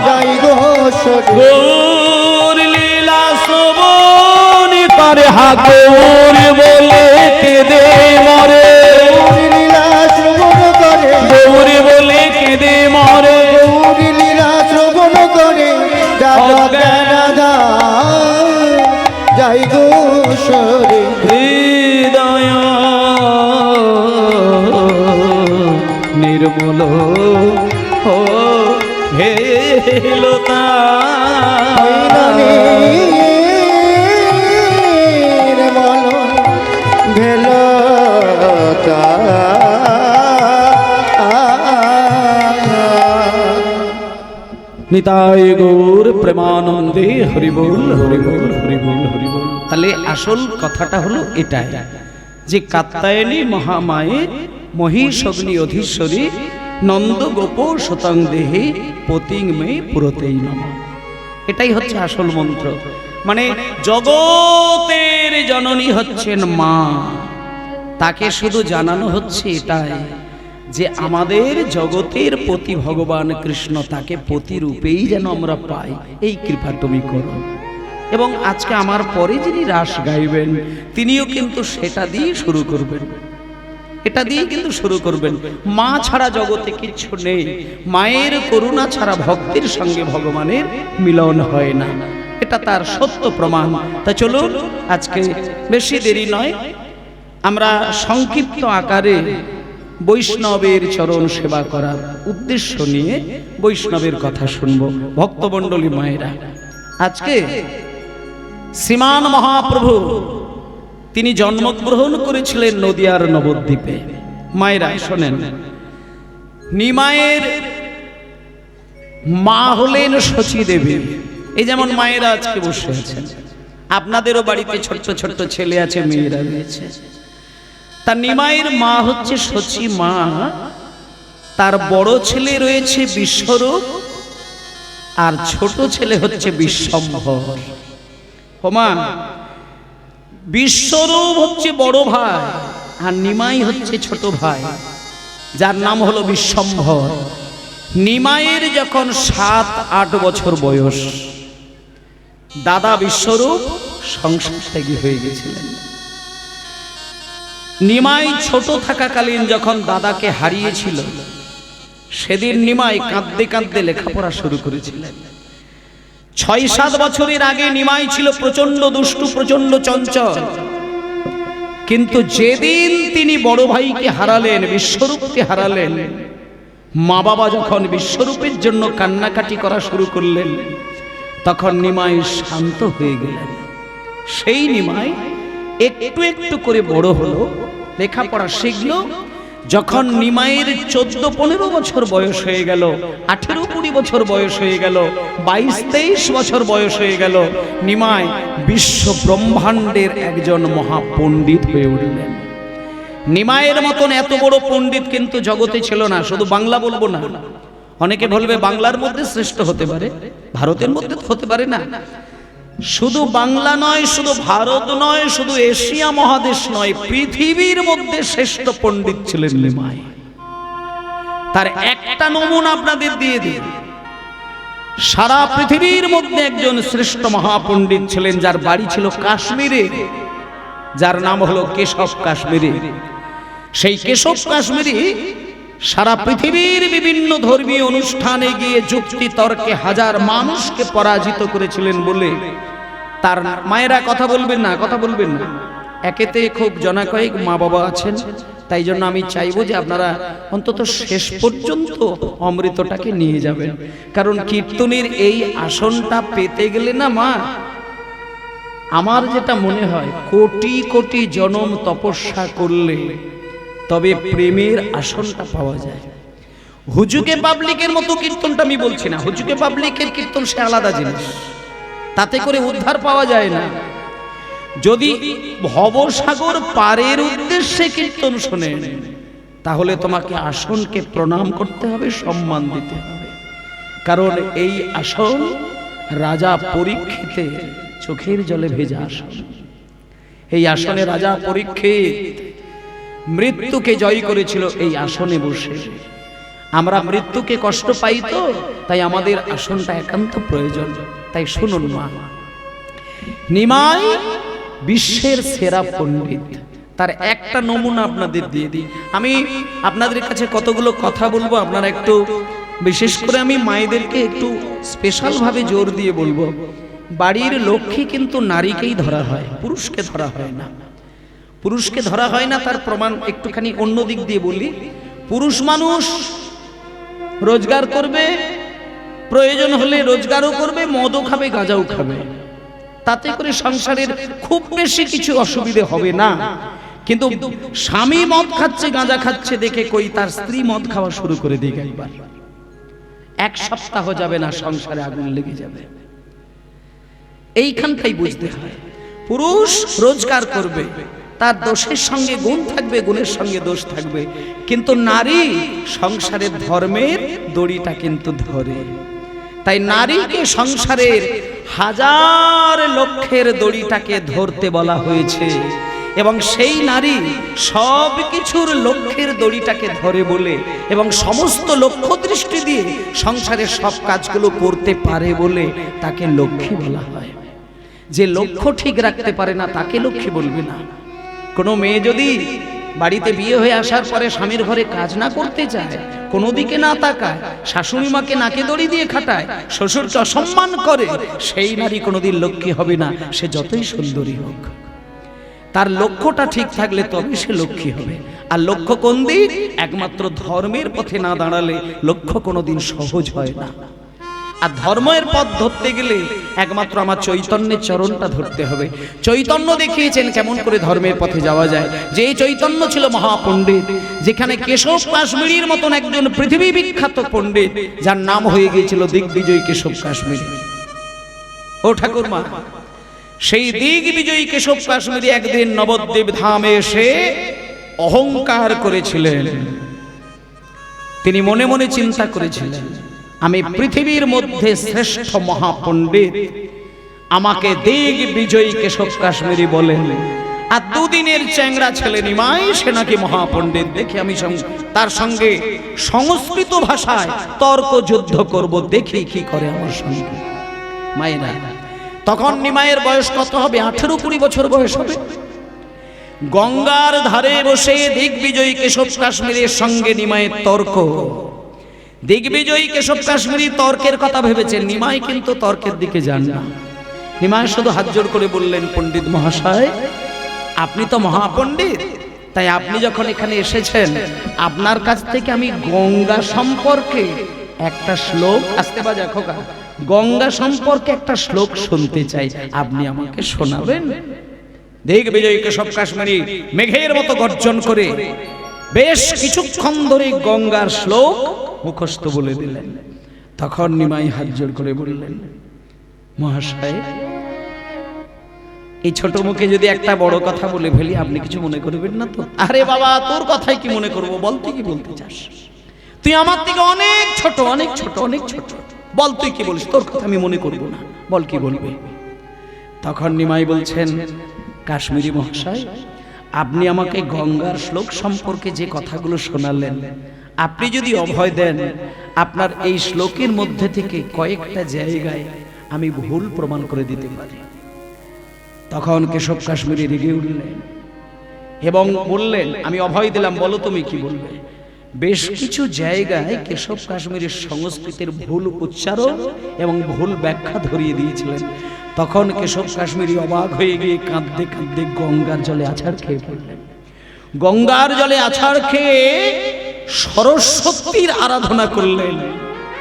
যাই গো সরে, গৌর লীলা শ্রবণ করে হাগৌর বলে কেঁদে মরে, গৌর লীলা শ্রবণ করে গৌর বলে অজ্ঞানাধার যাই গো সরে হৃদয় নির্মল ও হেলতা নির্মল ভেলতা নিতাই গৌর প্রেমানন্দে হরিবোল হরিবোল হরিবোল হরিবোল। তাহলে আসল কথাটা হলো এটাই যে কাত্যায়নী মহামায়ে মহিষগ্নি অধীশ্বরী নন্দ গোপ শতাং দেহে পতিং মে পুরতেই নমঃ। এটাই হচ্ছে আসল মন্ত্র। মানে জগতের জননী হচ্ছেন মা, তাকে শুধু জানানো হচ্ছে এটাই যে আমাদের জগতের পতি ভগবান কৃষ্ণ, তাকে পতি রূপেই যেন আমরা পাই, এই কৃপা তুমি করো। এবং আজকে আমার পরে যিনি রাস গাইবেন তিনিও কিন্তু সেটা দিয়ে শুরু করবেন, এটা দিয়ে কিন্তু শুরু করবেন। মা ছাড়া জগতে কিচ্ছু নেই, মায়ের করুণা ছাড়া ভক্তির সঙ্গে ভগবানের মিলন হয় না, এটা তার সত্য প্রমাণ। তা চলুন আজকে বেশি দেরি নয়, আমরা সংক্ষিপ্ত আকারে বৈষ্ণবের চরণ সেবা করার উদ্দেশ্য নিয়ে বৈষ্ণবের কথা শুনব। ভক্তমণ্ডলী মায়েরা, আজকে শ্রীমান মহাপ্রভু তিনি জন্মগ্রহণ করেছিলেন নদিয়ার নবদ্বীপে। মায়েরা শোনেন, নিমায়ের মা হলেন শচী দেবী। এই যেমন মায়েরা আজকে বসে আছেন, আপনাদেরও বাড়িতে ছোট্ট ছোট্ট ছেলে আছে, মেয়েরা রয়েছে। তার নিমায়ের মা হচ্ছে শচী মা, তার বড় ছেলে রয়েছে বিশ্বরূপ আর ছোট ছেলে হচ্ছে বিশ্বম্ভর। হোমা, বিশ্বরূপ হচ্ছে বড় ভাই আর নিমাই হচ্ছে ছোট ভাই, যার নাম হলো বিশ্বম্ভর। নিমাইয়ের যখন 7-8 বছর বয়স, দাদা বিশ্বরূপ সংসার ত্যাগী হয়ে গেছিলেন। নিমাই ছোট থাকাকালীন যখন দাদাকে হারিয়েছিল, সেদিন নিমাই কাঁদতে কাঁদতে লেখাপড়া শুরু করেছিলেন। 6-7 বছরের আগে নিমাই ছিল প্রচন্ড দুষ্টু, প্রচন্ড চঞ্চল, কিন্তু যেদিন তিনি বড় ভাইকে হারালেন, বিশ্বরূপকে হারালেন, মা বাবা যখন বিশ্বরূপের জন্য কান্নাকাটি করা শুরু করলেন, তখন নিমাই শান্ত হয়ে গেলেন। সেই নিমাই একটু একটু করে বড় হলো, লেখাপড়া শিখলো। যখন নিমাইয়ের 14-15 বছর বয়স হয়ে গেল, 18-20 বছর বয়স হয়ে গেল, 22-23 বছর বয়স হয়ে গেল, নিমাই বিশ্ব ব্রহ্মাণ্ডের একজন মহাপণ্ডিত হয়ে উঠলেন। নিমাইয়ের মতন এত বড় পণ্ডিত কিন্তু জগতে ছিল না। শুধু বাংলা বলবো না, অনেকে বলবে বাংলার মধ্যে শ্রেষ্ঠ হতে পারে, ভারতের মধ্যে হতে পারে না। শুধু বাংলা নয়, শুধু ভারত নয়, শুধু এশিয়া মহাদেশ নয়, পৃথিবীর মধ্যে শ্রেষ্ঠ পণ্ডিত ছিলেন নিমাই। তার একটা নমুনা আপনাদের দিয়ে দিই। সারা পৃথিবীর মধ্যে একজন শ্রেষ্ঠ মহাপণ্ডিত ছিলেন, যার বাড়ি ছিল কাশ্মীরে, যার নাম হলো কেশব কাশ্মীরি। সেই কেশব কাশ্মীরি সারা পৃথিবীর বিভিন্ন ধর্মীয় অনুষ্ঠানে গিয়ে যুক্তি তর্কে হাজার মানুষকে পরাজিত করেছিলেন বলে তার মায়েরা কথা বলবেন না, কথা বলবেন না। একেতে খুব জনাকয়েক মা বাবা আছেন, তাই জন্য আমি চাইবো যে আপনারা অন্তত শেষ পর্যন্ত অমৃতটাকে নিয়ে যাবেন। কারণ কীর্তনের এই আসনটা পেতে গেলে না মা, আমার যেটা মনে হয় কোটি কোটি জনম তপস্যা করলে তবে প্রেমের আসনটা পাওয়া যায়। হুজুকে পাবলিকের মতো কীর্তনটা আমি বলছি না, হুজুকে পাবলিকের কীর্তন সে আলাদা জিনিস, তাতে করে উদ্ধার পাওয়া যায় না। যদি ভবসাগর পারের উদ্দেশ্যে কীর্তন শোনেন, তাহলে তোমাকে আসনকে প্রণাম করতে হবে, সম্মান দিতে হবে। কারণ এই আসন রাজা পরীক্ষিতের চোখের জলে ভেজা আসন। এই আসনে রাজা পরীক্ষিত মৃত্যুকে জয় করেছিল এই আসনে বসে। আমরা মৃত্যুকে কষ্ট পাই তো, তাই আমাদের আসনটা একান্ত প্রয়োজন। তাই শুনুন মা, নিমাই বিশ্বের সেরা পণ্ডিত, তার একটা নমুনা আপনাদের দিয়ে দিই। আমি আপনাদের কাছে কতগুলো কথা বলবো, আপনারা একটু বিশেষ করে আমি মায়েদেরকে একটু স্পেশাল ভাবে জোর দিয়ে বলবো, বাড়ির লক্ষ্মী কিন্তু নারীকেই ধরা হয়, পুরুষকে ধরা হয় না। পুরুষকে ধরা হয় না তার প্রমাণ একটুখানি অন্য দিক দিয়ে বলি। পুরুষ মানুষ রোজগার করবে, প্রয়োজন হলে রোজগারও করবে, মদও খাবে, গাঁজাও খাবে, তাতে করে সংসারের খুব বেশি কিছু অসুবিধে হবে না। কিন্তু স্বামী মদ খাচ্ছে, গাঁজা খাচ্ছে দেখে কই তার স্ত্রী মদ খাওয়া শুরু করে দিক, একবার এক সপ্তাহ যাবে না সংসারে আগুন লেগে যাবে। এইখানটাই বুঝতে হয়, পুরুষ রোজগার করবে, তার দোষের সঙ্গে গুণ থাকবে, গুণের সঙ্গে দোষ থাকবে, কিন্তু নারী সংসারের ধর্মের দড়িটা কিন্তু ধরে। তাই নারীকে সংসারের হাজার লক্ষের দড়িটাকে ধরতে বলা হয়েছে, এবং সেই নারী সব কিছুর লক্ষ্যের দড়িটাকে ধরে বলে এবং সমস্ত লক্ষ্য দৃষ্টি দিয়ে সংসারের সব কাজগুলো করতে পারে বলে তাকে লক্ষ্মী বলা হয়। যে লক্ষ্য ঠিক রাখতে পারে না তাকে লক্ষ্মী বলবে না। কোনো মেয়ে যদি বাড়িতে বিয়ে হয়ে আসার পরে স্বামীর ঘরে কাজ না করতে চায়, কোনো দিকে না তাকায়, শাশুড়ি মাকে নাকে দড়ি দিয়ে খাটায়, শ্বশুরকে অসম্মান করে, সেই নারী কোনোদিন লক্ষ্মী হবে না, সে যতই সুন্দরী হোক। তার লক্ষ্যটা ঠিক থাকলে তবে সে লক্ষ্মী হবে। আর লক্ষ্য কোন দিক? একমাত্র ধর্মের পথে না দাঁড়ালে লক্ষ্য কোনোদিন সহজ হয় না। আর ধর্মের পথ ধরতে গেলে একমাত্র আমার চৈতন্যের চরণটা ধরতে হবে। চৈতন্য দেখিয়েছেন কেমন করে ধর্মের পথে যাওয়া যায়। যে চৈতন্য ছিল মহাপণ্ডিত, যেখানে কেশব কাশ্মীরির মতন একজন পৃথিবী বিখ্যাত পণ্ডিত, যার নাম হয়ে গিয়েছিল দিগ্বিজয়ী কেশব কাশ্মীরি। ও ঠাকুরমা, সেই দিগ্বিজয়ী কেশব কাশ্মীরি একদিন নবদ্বীপ ধামে এসে অহংকার করেছিলেন। তিনি মনে মনে চিন্তা করেছিলেন, আমি পৃথিবীর মধ্যে শ্রেষ্ঠ মহাপণ্ডিত, আমাকে দিগ্বিজয়ী কেশব কাশ্মীরি বলেন। আর দুদিনের চ্যাংড়া ছেলে নিমাই, সে নাকি মহাপণ্ডিত, দেখি আমি তার সঙ্গে সংস্কৃত ভাষায় তর্ক যুদ্ধ করব, দেখি কি করে আমার সঙ্গে। মায়েরা, তখন নিমাইয়ের বয়স কত হবে? 18-20 বছর বয়স হবে। গঙ্গার ধারে বসে দিগ্বিজয়ী কেশব কাশ্মীরের সঙ্গে নিমাইয়ের তর্ক। দিগ্বিজয়ী কেশব কাশ্মীরি তর্কের কথা ভেবেছেন, নিমাই কিন্তু তর্কের দিকে যান না। নিমাই শুধু হাত জোড় করে বললেন, পণ্ডিত মহাশয়, আপনি তো মহাপণ্ডিত, তাই আপনি যখন এখানে এসেছেন, আপনার কাছ থেকে আমি গঙ্গা সম্পর্কে একটা শ্লোক, আসতে বাজা খোকা, গঙ্গা সম্পর্কে একটা শ্লোক শুনতে চাই, আপনি আমাকে শোনাবেন? দিগ্বিজয়ী কেশব কাশ্মীরি মেঘের মতো গর্জন করে বেশ কিছুক্ষণ ধরে গঙ্গার শ্লোক মুখস্থ বলে দিলেন। তখন নিমাই হাত জোড় করে বললেন, মহাশয়, এই ছোট মুখে যদি একটা বড় কথা বলে ফেলি, আপনি কিছু মনে করবেন না তো? আরে বাবা, তোর কথাই কি মনে করবো, বল তুই কি বলতে চাস? তুই আমার থেকে অনেক ছোট, অনেক ছোট, অনেক ছোট, বল তুই কি বলিস, তোর কথা আমি মনে করবো না, বল কি বলবে? তখন নিমাই বলছেন, কাশ্মীরি মহাশয়, আপনি আমাকে গঙ্গার শ্লোক সম্পর্কে যে কথাগুলো শোনালেন, আপনি যদি অভয় দেন, আপনার এই শ্লোকের মধ্যে থেকে কয়েকটা জায়গায় আমি ভুল প্রমাণ করে দিতে পারি। তখন কেশব কাশ্মীরি রেগে উঠলেন এবং বললেন, আমি অভয় দিলাম, বলো তুমি কি বলবে। বেশ কিছু জায়গায় কেশব কাশ্মীরের সংস্কৃতের ভুল উচ্চারণ এবং ভুল ব্যাখ্যা ধরিয়ে দিয়েছিলেন। তখন কেশব কাশ্মীরি অবাক হয়ে গিয়ে কাঁদতে কাঁদতে গঙ্গার জলে আছাড় খেয়ে পড়লেন। গঙ্গার জলে আছাড় খেয়ে সরস্বতীর আরাধনা করলেন,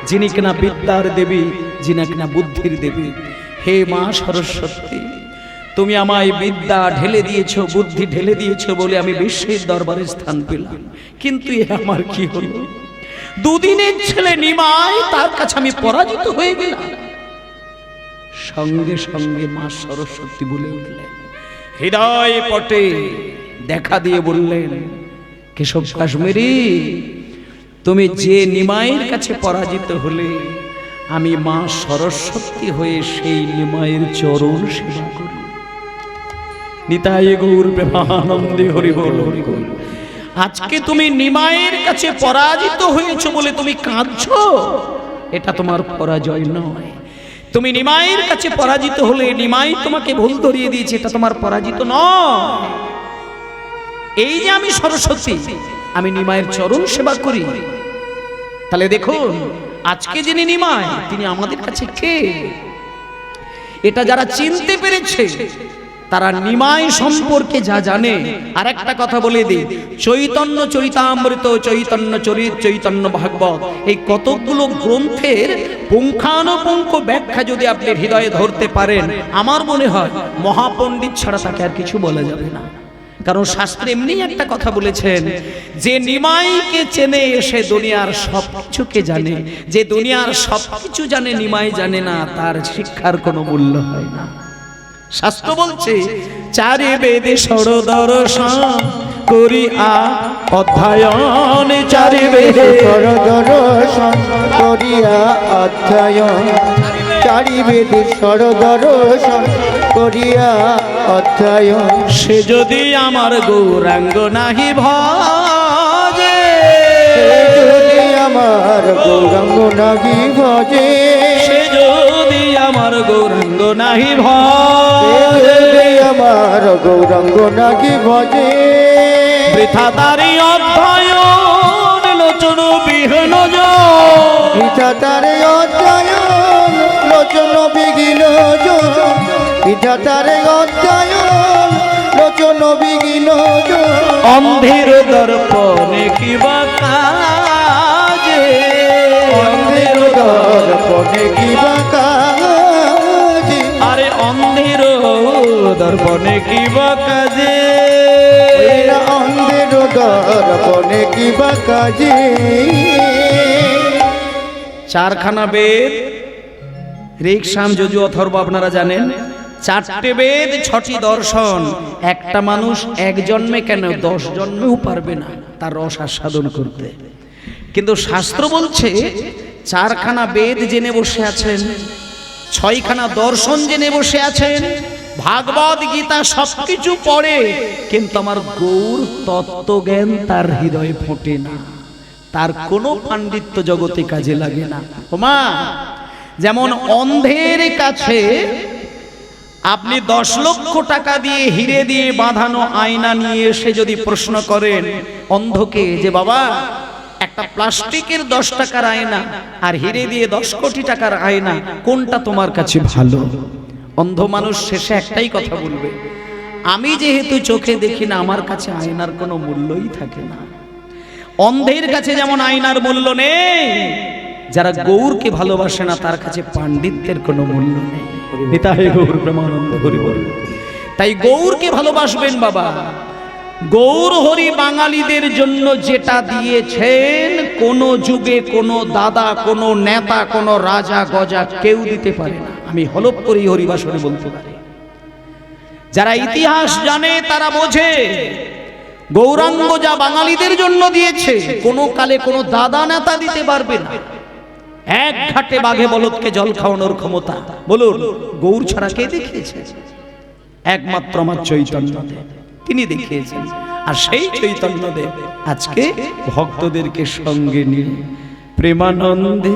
যিনি কিনা বিদ্যার দেবী, যিনি কিনা বুদ্ধির দেবী। হে মা সরস্বতী, তুমি আমায় বিদ্যা ঢেলে দিয়েছো, বুদ্ধি ঢেলে দিয়েছো বলে আমি বিশ্বের দরবারে স্থান পেলাম, কিন্তু এ আমার কি হলো? দুদিনের ছেলে নিমাই, তার কাছে আমি পরাজিত হয়ে গেলাম। সঙ্গে সঙ্গে মা সরস্বতী বলে উঠলেন, হৃদয় পটে দেখা দিয়ে বললেন, কেশব কাশ্মীরি, তুমি যে নিমাইয়ের কাছে পরাজিত হলে, আমি মা সরস্বতী হয়ে সেই নিমাইয়ের চরণ সেবা করি। নিতাই গৌর প্রেমানন্দে হরি বল হরি বল। আজকে তুমি নিমাইয়ের কাছে পরাজিত হয়েছো বলে তুমি কাঁদছো, এটা তোমার পরাজয় নয়। তুমি নিমাইয়ের কাছে পরাজিত হলে, নিমাই তোমাকে ভুল ধরিয়ে দিয়েছে, এটা তোমার পরাজিত নয়। এই যে আমি সরস্বতী, আমি নিমাইয়ের চরণ সেবা করি, তাহলে দেখুন আজকে যিনি নিমাই তিনি আমাদের কাছে কে, এটা যারা চিনতে পেরেছে তারা নিমাই সম্পর্কে যা জানে। আর একটা কথা বলে দিই, চৈতন্য চরিতামৃত, চৈতন্য চরিত, চৈতন্য ভাগবত, এই কতগুলো গ্রন্থের পুঙ্খানুপুঙ্খ ব্যাখ্যা যদি আপনি হৃদয়ে ধরতে পারেন, আমার মনে হয় মহাপণ্ডিত ছাড়া তাকে আর কিছু বলা যাবে না। কারণ শাস্ত্রে এমনি একটা কথা বলেছেন, যে নিমাইকে চেনে সে দুনিয়ার সবকিছুকে জানে, যে দুনিয়ার সবকিছু জানে নিমাই জানে না, তার শিক্ষার কোনো মূল্য হয় না। শাস্ত্র বলছে চারি বেদে সরদর্শন করিয়া অধ্যয়ন, চারি বেদে সরদর্শন করিয়া অধ্যয়ন, চারি বেদে সরদর্শন করিয়া অধ্যয়ন। সে যদি আমার গৌরাঙ্গ নাহি ভজে, যদি আমার গৌরাঙ্গ নাহি ভজে, সে যদি আমার গৌরাঙ্গ নাহি ভজে, যদি আমার গৌরাঙ্গ নাহি ভজে, বৃথা তারি অধ্যয়ন লোচন বিহীন পিতা তারে অধ্যয়ন লোচন বিঘ্ন, পিতা তারে অধ্যয়ন লোচন বিঘ্ন। অন্ধের দর্পণে কিবা কাজে, অন্ধের দর্পণে কিবা কাজে, আরে অন্ধের দর্পণে কিবা কাজে, অন্ধের দর্পণে কিবা কাজে। চারখানা বেদ ঋক সাম যজু অথর্ব আপনারা জানেন, চারটে বেদ ছটি দর্শন, একটা মানুষ এক জন্মে কেন 10 জন্মেও পারবে না তার রস আস্বাদন করতে। কিন্তু শাস্ত্র বলছে চারখানা বেদ জেনে বসে আছেন, 6খানা দর্শন জেনে বসে আছেন, ভাগবত গীতা সবকিছু পড়ে, কিন্তু আমার গৌর তত্ত্বজ্ঞান তার হৃদয়ে ফোটে না, তার কোনো পাণ্ডিত্য জগতে কাজে লাগে না। ওমা, যেমন অন্ধের কাছে আপনি 10 লক্ষ টাকা দিয়ে হিরে দিয়ে বাঁধানো আয়না নিয়ে এসে যদি প্রশ্ন করেন অন্ধকে যে বাবা একটা প্লাস্টিকের 10 টাকার আয়না আর হিরে দিয়ে 10 কোটি টাকার আয়না কোনটা তোমার কাছে ভালো, অন্ধ মানুষ শেষে একটাই কথা বলবে, আমি যেহেতু চোখে দেখি না আমার কাছে আয়নার কোনো মূল্যই থাকে না। অন্ধের কাছে যেমন আয়নার মূল্য নেই, যারা গৌরকে ভালোবাসে না তার কাছে পাণ্ডিত্যের কোনো মূল্য নেই। নিতাই গৌর প্রেমানন্দ হরি বল। তাই গৌরকে ভালোবাসবেন বাবা। গৌর হরি বাঙালিদের জন্য যেটা দিয়েছেন কোন যুগে কোন দাদা কোন নেতা কোন রাজা গজা কেউ দিতে পারে না। আমি হলপ করি হরিবাসরে বলতে পারি, যারা ইতিহাস জানে তারা বোঝে গৌরাঙ্গ যা বাঙালিদের জন্য দিয়েছে কোন কালে কোন দাদা নেতা দিতে পারবে না। এক ঘাটে বাঘে বলদকে জল খাওয়ানোর ক্ষমতা বলুন গৌর ছাড়া কে দেখিয়েছে? একমাত্র আমার চৈতন্যদেব, তিনি দেখিয়েছেন। আর সেই চৈতন্যদেব আজকে ভক্তদেরকে সঙ্গে নিয়ে প্রেমানন্দে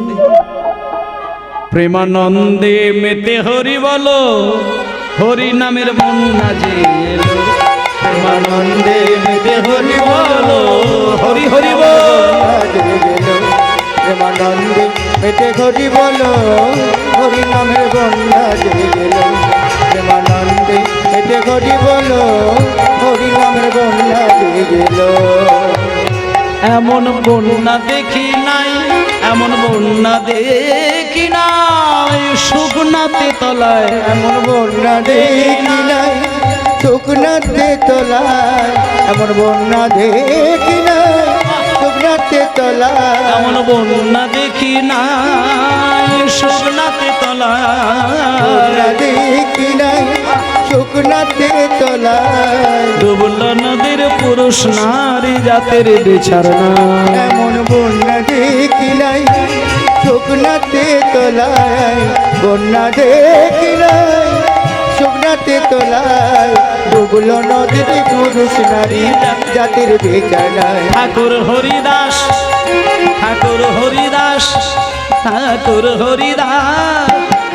প্রেমানন্দে মেতে হরি বলো, হরি নামের বন্যা যে এলো, প্রেমানন্দে মেতে হরি বলো, হরি হরি বল। প্রেমানন্দে মেতে হরি বলো, হরি নামের বন্যা যে গেল, প্রেমানন্দে মেতে হরি বলো, হরি নামের বন্যা যে গেল। এমন বন্যা দেখি নাই, এমন বন্যা দেখি নাই, শুকনাতে তলায় এমন বন্যা দেখি নাই, শুকনাতে তলায়, এমন বন্যা দেখি নাই, শুকনাতে তলায়, এমন বন্যা দেখি নাই, শুকনাতে তলায়, দেখি নাই, শুকনাতে তলায়, ডুবল নদীর পুরুষ নারী জাতের বিচার নাই। এমন বন্যা দেখি নাই, শুকনাতে তলায়, বন্যা দেখি নাই, শুকনাতে তলায়, ডুবল নদীর পুরুষ নারী জাতির বিচার নাই। ঠাকুর হরিদাস, ঠাকুর হরিদাস, ঠাকুর হরিদাস,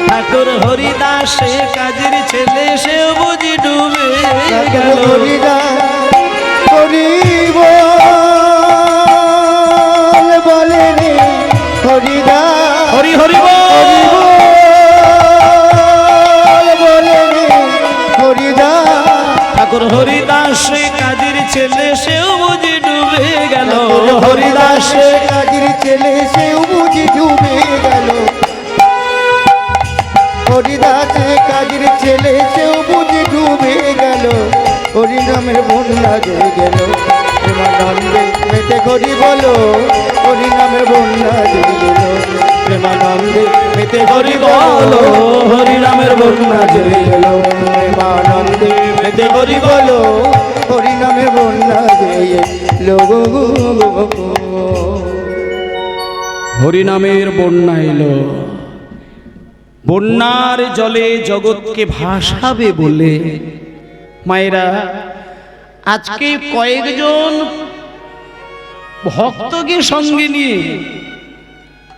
ঠাকুর হরিদাস সে কাজের ছেলে, সে বুঝি ডুবে গেল। হরিদাস হরি বলে রে, ঠাকুর হরিদাস কাজীর ছেলে সেও বুঝি ডুবে গেল, হরিদাস কাজীর ছেলে সেও বুঝি ডুবে গেল, হরিদাস কাজীর ছেলে সেও বুঝি ডুবে গেল, হরিনামের বন্যা জয় গেল প্রেমানন্দে মেতে করি বলো, হরিনামের বন্যা জয় গেল প্রেমানন্দে মেতে করি বলো, হরিনামের বন্যা জয় গেল প্রেমানন্দে মেতে করি বলো, হরিনামের বন্যা জয় গেল। হরিনামের বন্যা এলো, বন্যার জলে জগৎকে ভাসাবে বলে। মায়েরা, আজকে কয়েকজন ভক্তকে সঙ্গে নিয়ে,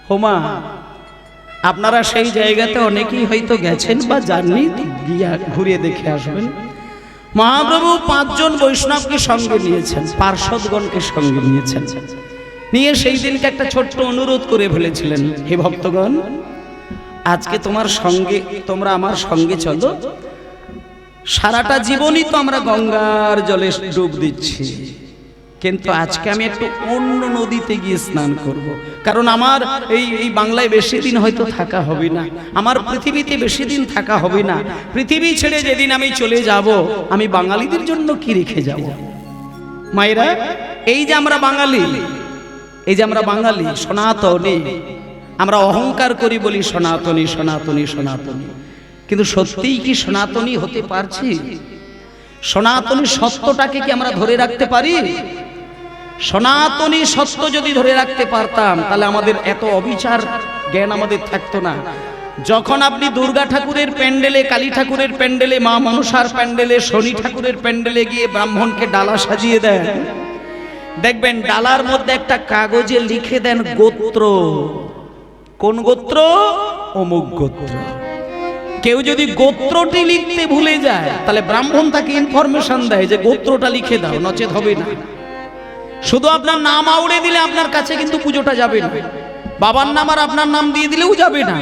হোমা আপনারা সেই জায়গাতে অনেকেই হয়তো গেছেন বা যাননি, গিয়া ঘুরিয়ে দেখে আসবেন। মহাপ্রভু 5 জন বৈষ্ণবকে সঙ্গে নিয়েছেন, পার্ষদগণকে সঙ্গে নিয়েছেন, নিয়ে সেই দিনকে একটা ছোট্ট অনুরোধ করে ফেলেছিলেন, হে ভক্তগণ, আজকে তোমরা আমার সঙ্গে চলো, সারাটা জীবনই তো আমরা গঙ্গার জলে ডুব দিচ্ছি, কিন্তু আজকে আমি একটু অন্য নদীতে গিয়ে স্নান করব। কারণ আমার এই বাংলায় বেশি দিন হয়তো থাকা হবে না, আমার পৃথিবীতে বেশি দিন থাকা হবে না। পৃথিবী ছেড়ে যেদিন আমি চলে যাব, আমি বাঙালিদের জন্য কি রেখে যাব? মায়েরা, এই যে আমরা বাঙালি সনাতনী, আমরা অহংকার করি বলি সনাতনী সনাতনী সনাতনী, কিন্তু সত্যিই কি সনাতনী হতে পারছি? সনাতনী সত্যটাকে কি আমরা ধরে রাখতে পারি? সনাতনী সত্য যদি ধরে রাখতে পারতাম, তাহলে আমাদের এত অবিচার জ্ঞান আমাদের থাকতো না। যখন আপনি দুর্গা ঠাকুরের প্যান্ডেলে, কালী ঠাকুরের প্যান্ডেলে, মা মনসার প্যান্ডেলে, শনি ঠাকুরের প্যান্ডেলে গিয়ে ব্রাহ্মণকে ডালা সাজিয়ে দেন, দেখবেন ডালার মধ্যে একটা কাগজে লিখে দেন গোত্র। কোন গোত্র? অমুক গোত্র। কেউ যদি গোত্রটি লিখতে ভুলে যায়, তাহলে ব্রাহ্মণ তাকে ইনফরমেশন দেয় যে গোত্রটা লিখে দাও, নচেত হবে না। শুধু আপনার নাম আউড়ে দিলে আপনার কাছে কিন্তু পুজোটা যাবে না, বাবার নাম আর আপনার নাম দিয়ে দিলেও যাবে না,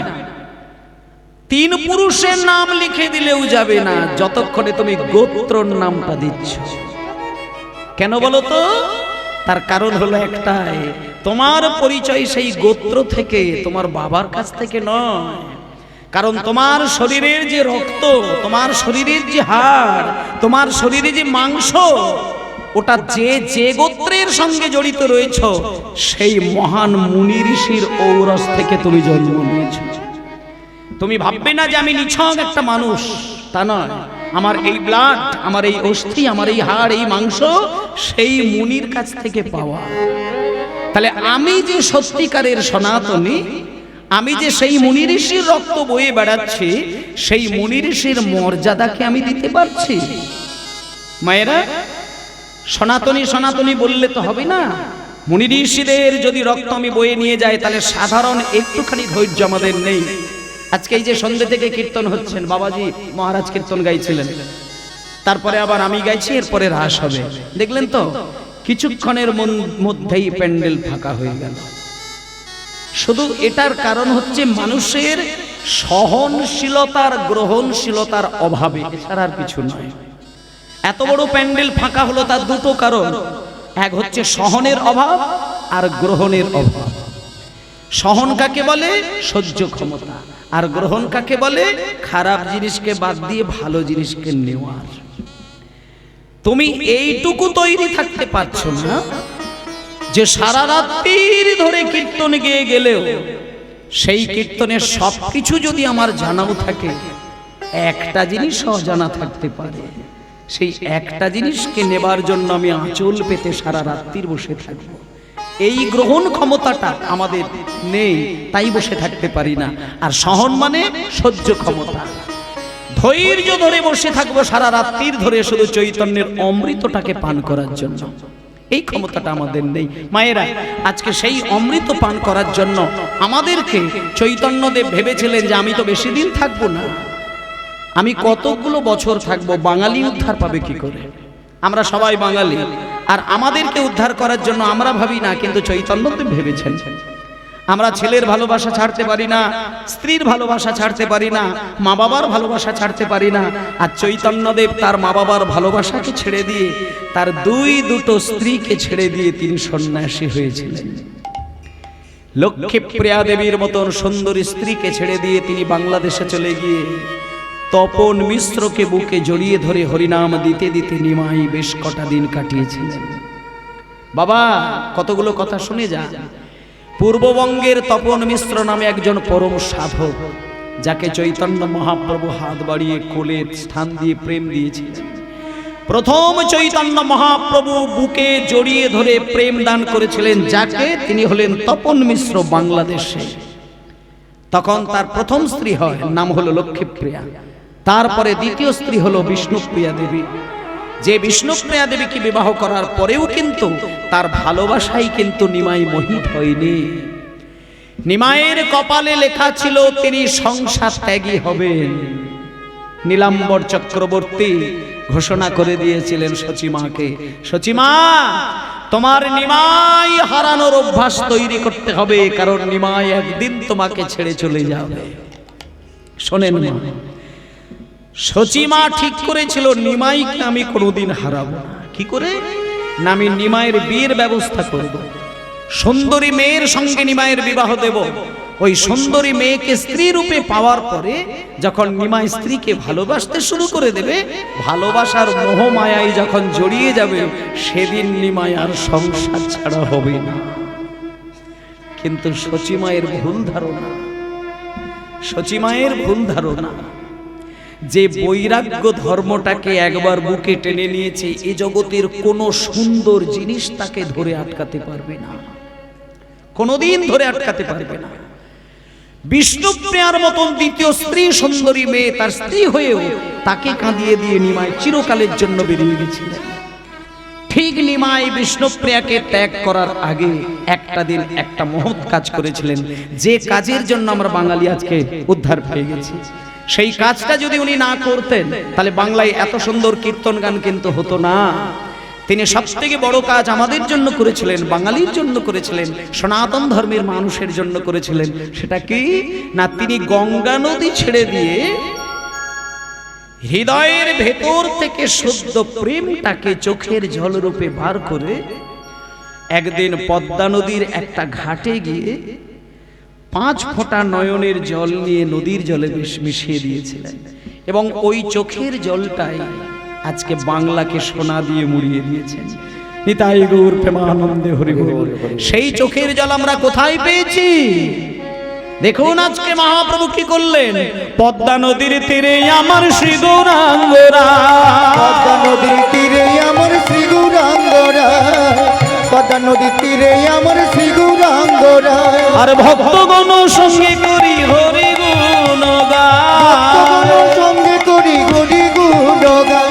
3 পুরুষের নাম লিখে দিলেও যাবে না, যতক্ষণে তুমি গোত্রর নামটা দিচ্ছ। কেন বলো তো? তার কারণ হলো একটাই, তোমার পরিচয় সেই গোত্র থেকে, তোমার বাবার কাছ থেকে নয়। কারণ তোমার শরীরের যে রক্ত, তোমার শরীরের যে হাড়, তোমার শরীরে যে মাংস, ওটা যে গোত্রের সঙ্গে জড়িত রয়েছ, সেই মহান মুনি ঋষির ঔরস থেকে তুমি জন্ম নিয়েছ। তুমি ভাববে না যে আমি নিছক একটা মানুষ, তা নয়। আমার এই ব্লাড, আমার এই অস্থি, আমার এই হাড়, এই মাংস সেই মুনির কাছ থেকে পাওয়া। তাহলে আমি যে সত্যিকারের সনাতনী, আমি যে সেই মুনি ঋষির রক্ত বয়ে বেড়াচ্ছি, সেই মুনি ঋষির মর্যাদাকে আমি দিতে পারছি। মায়েরা, সনাতনী সনাতনী বললে তো হবে না। মুনি ঋষিদের যদি রক্ত আমি বয়ে নিয়ে যাই, তাহলে সাধারণ একটুখানি ধৈর্য আমাদের নেই। আজকে এই যে সন্ধ্যে থেকে কীর্তন হচ্ছেন, বাবাজি মহারাজ কীর্তন গাইছিলেন, তারপরে আবার আমি গাইছি, এরপরে রাস হবে। দেখলেন তো, কিছুক্ষণের মধ্যেই প্যান্ডেল ফাঁকা হয়ে গেল। শুধু এটার কারণ হচ্ছে মানুষের সহনশীলতার, গ্রহণশীলতার অভাবে, এছাড়া আর কিছু নয়। এত বড় প্যান্ডেল ফাঁকা হলো, তার 2টো কারণ। এক হচ্ছে সহনের অভাব, আর গ্রহণের অভাব। সহন কাকে বলে? সহ্য ক্ষমতা। আর গ্রহণ কাকে বলে? খারাপ জিনিসকে বাদ দিয়ে ভালো জিনিসকে নেওয়ার। তুমি এইটুকু তৈরি থাকতে পারছো না যে সারা রাত্রির ধরে কীর্তন গেয়ে গেলেও সেই কীর্তনের সবকিছু যদি আমার জানাও থাকে, একটা জিনিসও জানা থাকতে পারে, সেই একটা জিনিসকে নেবার জন্য আমি আঁচল পেতে সারা রাত্রির বসে থাকবো। এই গ্রহণ ক্ষমতাটা আমাদের নেই, তাই বসে থাকতে পারি না। আর সহন মানে সহ্য ক্ষমতা। ধৈর্য ধরে বসে থাকবো সারা রাত্রির ধরে শুধু চৈতন্যের অমৃতটাকে পান করার জন্য। এই ক্ষমতাটা আমাদের নেই। মায়েরা, আজকে সেই অমৃত পান করার জন্য আমাদেরকে চৈতন্যদেব ভেবেছিলেন যে আমি তো বেশি দিন থাকবো না, আমি কতগুলো বছর থাকবো, বাঙালি উদ্ধার পাবে কি করে? আমরা সবাই বাঙালি, আর আমাদেরকে উদ্ধার করার জন্য আমরা ভাবি না, কিন্তু চৈতন্যদেব ভেবেছেন। আমরা ছেলের ভালোবাসা ছাড়তে পারি না, স্ত্রীর ভালোবাসা ছাড়তে পারি না, মা বাবার ভালোবাসা ছাড়তে পারি না। আর চৈতন্যদেব তার মা বাবার ভালোবাসাকে ছেড়ে দিয়ে, তার দুটো স্ত্রীকে ছেড়ে দিয়ে তিনি সন্ন্যাসী হয়েছিলেন। লক্ষ্মীপ্রিয়া দেবীর মতন সুন্দরী স্ত্রীকে ছেড়ে দিয়ে তিনি বাংলাদেশে চলে গিয়ে তপন মিশ্রকে বুকে জড়িয়ে ধরে হরিনাম দিতে দিতে নিমাই বেশ কটা দিন কাটিয়েছিলেন। বাবা, কতগুলো কথা শুনে যা। পূর্ববঙ্গের তপন মিশ্র নামে একজন পরম সাধক, যাকে চৈতন্য মহাপ্রভু হাত বাড়িয়ে কোলে স্থান দিয়ে প্রেম দিয়েছিলেন। প্রথম চৈতন্য মহাপ্রভু বুকে জড়িয়ে ধরে প্রেম দান করেছিলেন যাকে, তিনি হলেন তপন মিশ্র বাংলাদেশে। তখন তার প্রথম স্ত্রী হয়, নাম হলো লক্ষ্মীপ্রিয়া। তারপরে দ্বিতীয় স্ত্রী হলো বিষ্ণুপ্রিয়া দেবী। যে বিষ্ণুপ্রিয়া দেবীকে বিবাহ করার পরেও কিন্তু তার ভালোবাসাই কিন্তু নিমাই মোহিত হয়নি। নিমাইয়ের কপালে লেখা ছিল তিনি সংসার ত্যাগী হবেন। নীলাম্বর চক্রবর্তী ঘোষণা করে দিয়েছিলেন সচিমাকে, সচিমা, তোমার নিমাই হারানোর অভ্যাস তৈরি করতে হবে, কারণ নিমাই একদিন তোমাকে ছেড়ে চলে যাবে। শোনেন মা, সচিমা ঠিক করেছিল নিমাইকে আমি কোনোদিন হারাবো না। কি করে? না, আমি নিমাইয়ের বিয়ের ব্যবস্থা করব, সুন্দরী মেয়ের সঙ্গে নিমাইয়ের বিবাহ দেব। ওই সুন্দরী মেয়েকে স্ত্রী রূপে পাওয়ার পরে যখন নিমাই স্ত্রীকে ভালোবাসতে শুরু করে দেবে, ভালোবাসার মোহমায়ায় যখন জড়িয়ে যাবে, সেদিন নিমাই আর সংসার ছাড়া হবে না। কিন্তু সচিমায়ের ভুল ধারণা, সচিমায়ের ভুল ধারণা যে বৈরাগ্য ধর্মটাকে একবার বুকে টেনে নিয়েছে, এই জগতের কোনো সুন্দর জিনিস তাকে ধরে আটকাতে পারবে না, কোনোদিন ধরে আটকাতে পারবে না। বিষ্ণুপ্রিয়ার মতন দ্বিতীয় স্ত্রী সুন্দরী মেয়ে তার স্ত্রী হয়েও তাকে কাঁদিয়ে দিয়ে নিমাই চিরকালের জন্য বেরিয়ে গেছিলেন। ঠিক নিমাই বিষ্ণুপ্রিয়াকে ত্যাগ করার আগে একটা দিন একটা মহৎ কাজ করেছিলেন, যে কাজের জন্য আমরা বাঙালি আজকে উদ্ধার পেয়ে গেছি। সেই কাজটা যদি উনি না করতেন, তাহলে বাংলায় এত সুন্দর কীর্তন গান কিন্তু হতো না। তিনি সবথেকে বড় কাজ আমাদের জন্য করেছিলেন, বাঙালির জন্য করেছিলেন, সনাতন ধর্মের মানুষের জন্য করেছিলেন। সেটা কি না, তিনি গঙ্গা নদী ছেড়ে দিয়ে হৃদয়ের ভেতর থেকে শুদ্ধ প্রেমটাকে চোখের জলরূপে বার করে একদিন পদ্মা নদীর একটা ঘাটে গিয়ে 5 ফোঁটা নয়নের জল নিয়ে নদীর জলে মিশিয়ে দিয়েছিলেন। এবং ওই চোখের জলটাই আজকে বাংলাকে সোনা দিয়ে মুড়িয়ে দিয়েছেন। নিতাই গৌর প্রেমানন্দে হরি বল। সেই চোখের জল আমরা কোথায় পেয়েছি? দেখুন আজকে মহাপ্রভু কি করলেন। পদ্মা নদীর তীরে আমার শ্রী গৌরাঙ্গরা, পদ্মা নদীর তীরে আমার শ্রী গৌরাঙ্গরা, পদ্মা নদীর তীরে আমার শ্রী গৌরাঙ্গরা, আর ভক্তগণ সঙ্গে করি হরি গুণগান, সঙ্গে করি হরি গুণগান,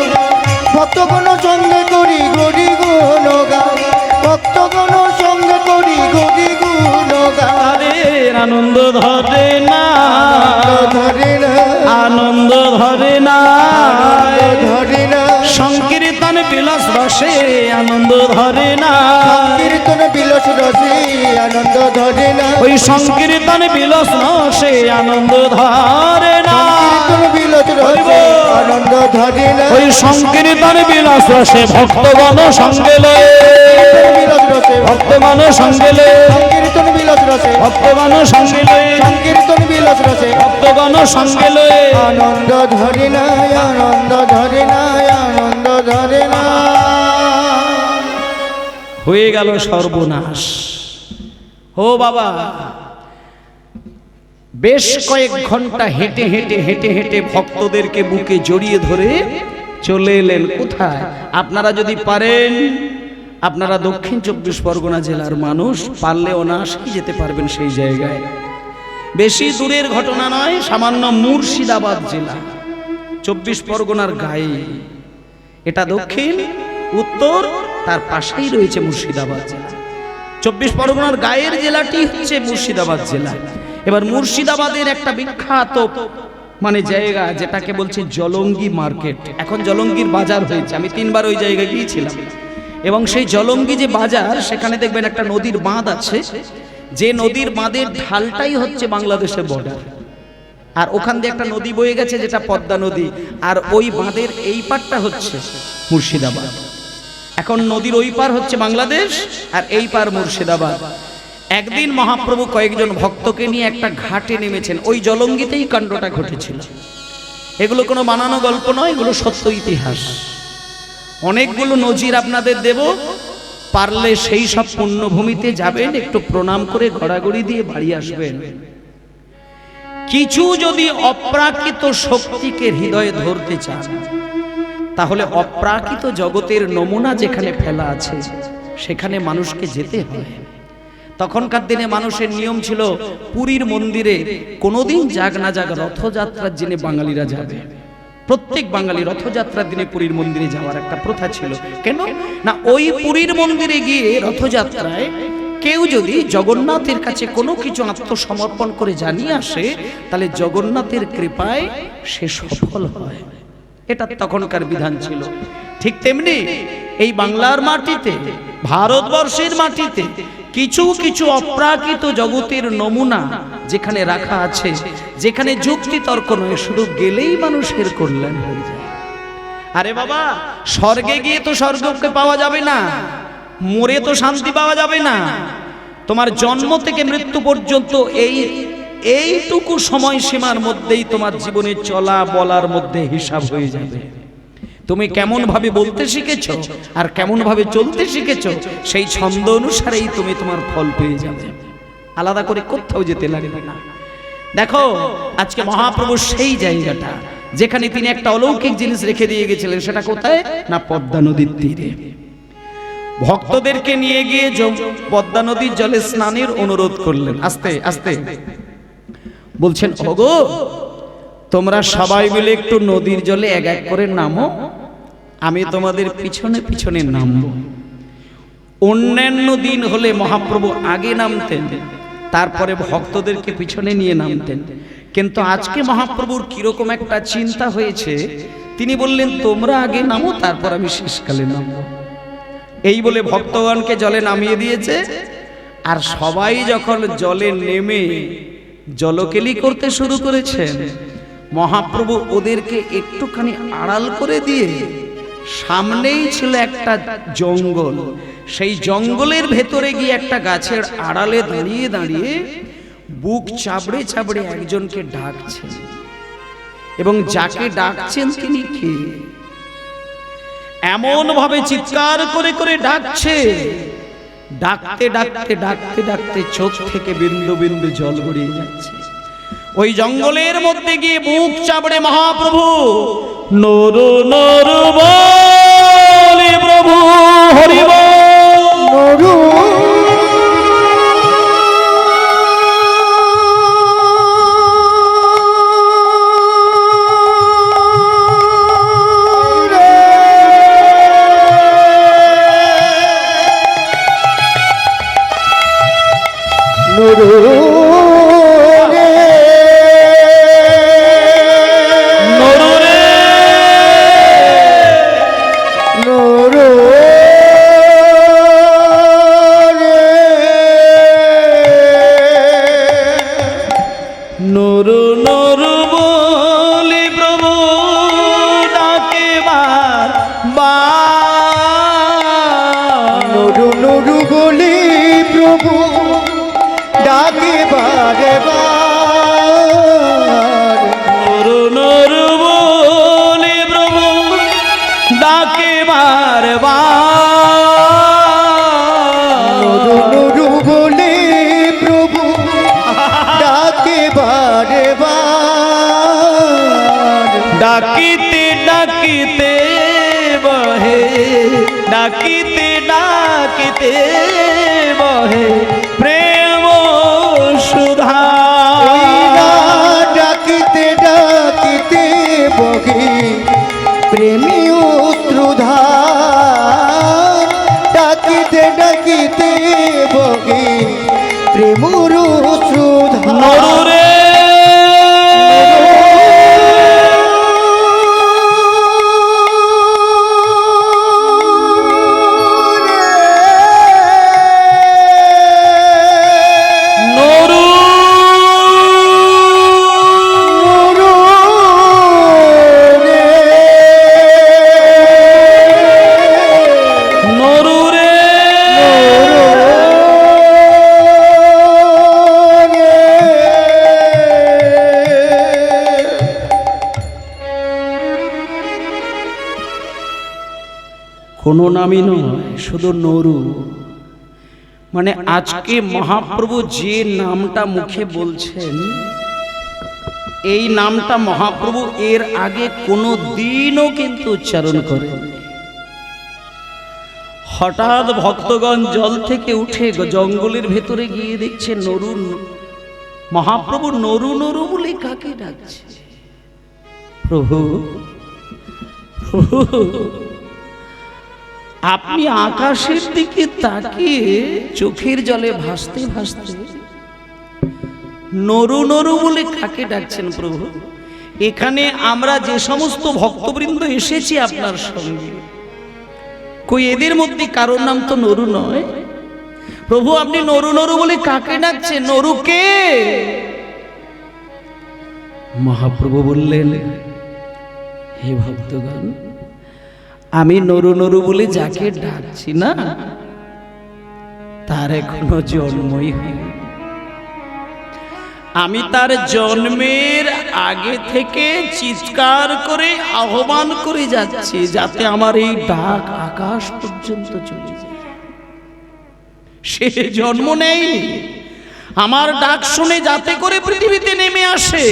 ভক্তগণ সঙ্গে করি হরি গুণগান, ভক্তগণ সঙ্গে করি হরি গুণগান। আরে আনন্দ ধরে না, ধরে না, আনন্দ ধরে না, ধরে না, সংকীর্তন বিলাস রসে আনন্দ ধরে না, কীর্তন বিলাস রসে আনন্দ ধরে না, ওই সংকীর্তন বিলাস রসে আনন্দ ধরে না, কীর্তন বিলাস রসে আনন্দ ধরে না, ওই সংকীর্তন বিলাস রসে ভক্তগণ সঙ্গে লয়ে, বিলাস রসে ভক্তগণ সঙ্গে লয়ে, কীর্তন বিলাস রসে ভক্তগণ সঙ্গে লয়ে, কীর্তন বিলাস রসে ভক্তগণ সঙ্গে লয়ে আনন্দ ধরে না, আনন্দ ধরে না, আনন্দ ধরে না। হয়ে গেল সর্বনাশ। ও বাবা, বেশ কয়েক ঘন্টা হেঁটে হেঁটে হেঁটে হেঁটে ভক্তদেরকে বুকে জড়িয়ে ধরে চলে এলেন কোথায়? আপনারা যদি পারেন, আপনারা দক্ষিণ 24 পরগনা জেলার মানুষ, পারলে অনায়াসেই যেতে পারবেন সেই জায়গায়। বেশি দূরের ঘটনা নয়, সামান্য মুর্শিদাবাদ জেলা, 24 পরগনার গায়ে। এটা দক্ষিণ, উত্তর, তার পাশেই রয়েছে মুর্শিদাবাদ জেলা। 24 পরগনার গায়ের জেলাটি হচ্ছে মুর্শিদাবাদ জেলা। এবার মুর্শিদাবাদের একটা বিখ্যাত জায়গা, যেটাকে বলছে জলঙ্গি মার্কেট। এখন জলঙ্গির বাজার হয়েছে, আমি 3 বার ওই জায়গায় গিয়েছিলাম। এবং সেই জলঙ্গি যে বাজার, সেখানে দেখবেন একটা নদীর বাঁধ আছে, যে নদীর বাঁধের ঢালটাই হচ্ছে বাংলাদেশের বর্ডার, আর ওখান দিয়ে একটা নদী বয়ে গেছে যেটা পদ্মা নদী, আর ওই বাঁধের এই পারটা হচ্ছে মুর্শিদাবাদ। এখন নদীর ওই পার হচ্ছে বাংলাদেশ আর এই পার মুর্শিদাবাদ। একদিন মহাপ্রভু কয়েকজন ভক্তকে নিয়ে একটা ঘাটে নেমেছেন, ওই জলঙ্গিতেই কাণ্ডটা ঘটেছিল। এগুলো কোনো বানানো গল্প নয়, এগুলো সত্য ইতিহাস। অনেকগুলো নজির আপনাদের দেব, পারলে সেই সব পুণ্যভূমিতে যাবেন, একটু প্রণাম করে গড়াগড়ি দিয়ে বাড়ি আসবেন। কিছু যদি অপ্রাকৃত শক্তিকে হৃদয়ে ধরতে চান, তাহলে অপ্রাকৃত জগতের নমুনা যেখানে ফেলা আছে সেখানে মানুষকে যেতে হয়। তখনকার দিনে মানুষের নিয়ম ছিল পুরীর মন্দিরে কোনোদিন যাগ না যাগ রথযাত্রার দিনে বাঙালিরা যাবে। প্রত্যেক বাঙালি রথযাত্রার দিনে পুরীর মন্দিরে যাওয়ার একটা প্রথা ছিল। কেন না, ওই পুরীর মন্দিরে গিয়ে রথযাত্রায় কেউ যদি জগন্নাথের কাছে কোনো কিছু আত্মসমর্পণ করে জানিয়ে আসে, তাহলে জগন্নাথের কৃপায় সে সফল হয়। এটা তখনকার বিধান ছিল। ঠিক তেমনি এই বাংলার মাটিতে, ভারতবর্ষের মাটিতে কিছু কিছু অপ্রাকৃত জগতের নমুনা যেখানে রাখা আছে, যেখানে যুক্তি তর্ক নয়, শুধু গেলেই মানুষের কল্যাণ হয়ে যায়। আরে বাবা, স্বর্গে গিয়ে তো স্বর্গকে পাওয়া যাবে না, মরে তো শান্তি পাওয়া যাবে না। তোমার জন্ম থেকে মৃত্যু পর্যন্ত এইটুকু সময়সীমার মধ্যেই তোমার জীবনে চলা বলার মধ্যে হিসাব হয়ে যাবে। তুমি কেমন ভাবে বলতে শিখেছো আর কেমন ভাবে চলতে শিখেছো, সেই ছন্দ অনুসারেই তুমি তোমার ফল পেয়ে যাবে। আলাদা করে কোথাও যেতে লাগবে না। দেখো, আজকে মহাপ্রভু সেই জায়গাটা যেখানে তিনি একটা অলৌকিক জিনিস রেখে দিয়ে গেছিলেন, সেটা কোথায় না পদ্মা নদীর তীরে। ভক্তদেরকে নিয়ে গিয়ে পদ্মা নদীর জলে স্নানের অনুরোধ করলেন। আস্তে আস্তে বলছেন, ওগো তোমরা সবাই মিলে একটু নদীর জলে এক এক করে নামো, আমি তোমাদের পিছনে পিছনে নামবো। অন্যান্য দিন হলে মহাপ্রভু আগে নামতেন, তারপরে ভক্তদেরকে পিছনে নিয়ে নামতেন। কিন্তু আজকে মহাপ্রভুর কিরকম একটা চিন্তা হয়েছে, তিনি বললেন তোমরা আগে নামো, তারপর আমি শেষকালে নামবো। এই বলে ভক্তগণকে জলে নামিয়ে দিয়েছে। আর সবাই যখন জলে নেমে জলকেলি করতে শুরু করেছেন, মহাপ্রভু ওদেরকে একটুখানি আড়াল করে দিয়ে, সামনেই ছিল একটা জঙ্গল, সেই জঙ্গলের ভেতরে গিয়ে একটা গাছের আড়ালে দাঁড়িয়ে দাঁড়িয়ে বুক চাবড়ে চাবড়ে একজনকে ডাকছেন। এবং যাকে ডাকছেন তিনি কে? এমন ভাবে চিৎকার করে করে ডাকছে, ডাকতে ডাকতে ডাকতে ডাকতে চোখ থেকে বিন্দু বিন্দু জল গড়িয়ে যাচ্ছে। ওই জঙ্গলের মধ্যে গিয়ে বুক চাপড়ে মহাপ্রভু নরু নরু বলে প্রভু হরি বল। ডাকিতে ডাকিতে বহে, ডাকিতে ডাকিতে বহে প্রেম সুধা। ডাকিতে ডাকিতে বহে প্রেমী সুধা। ডাকিতে ডাকিতে বহে প্রেম সুধা। নরুরে কোনো নামই নয়, শুধু নরু। মানে আজকে মহাপ্রভু যে নামটা মুখে বলছেন, এই নামটা মহাপ্রভু এর আগে কোনো দিনও কিন্তু উচ্চারণ করেন। হঠাৎ ভক্তগণ জল থেকে উঠে জঙ্গলের ভেতরে গিয়ে দেখছে নরু। মহাপ্রভু নরু নরু বলে কাকে ডাকছে? প্রভু, প্রভু, আপনি আকাশের দিকে তাকিয়ে চোখের জলে ভাসতে ভাসতে নরু নরু বলে কাকে ডাকছেন প্রভু? এখানে আমরা যে সমস্ত ভক্তবৃন্দ এসেছি আপনার সঙ্গে, কই এদের মধ্যে কারোর নাম তো নরু নয়। প্রভু, আপনি নরু নরু বলে কাকে ডাকছেন? নরু কে? মহাপ্রভু বললেন, হে ভক্তগণ, আমি নরু নরু বলে যাকে ডাকছি না, তার এখনো জন্মই হয়নি। আমি তার জন্মের আগে থেকে চিৎকার করে আহ্বান করে যাচ্ছি, যাতে আমার এই ডাক আকাশ পর্যন্ত চলে যায়। সে জন্ম নেয়নি, আমার ডাক শুনে যাতে করে পৃথিবীতে নেমে আসে।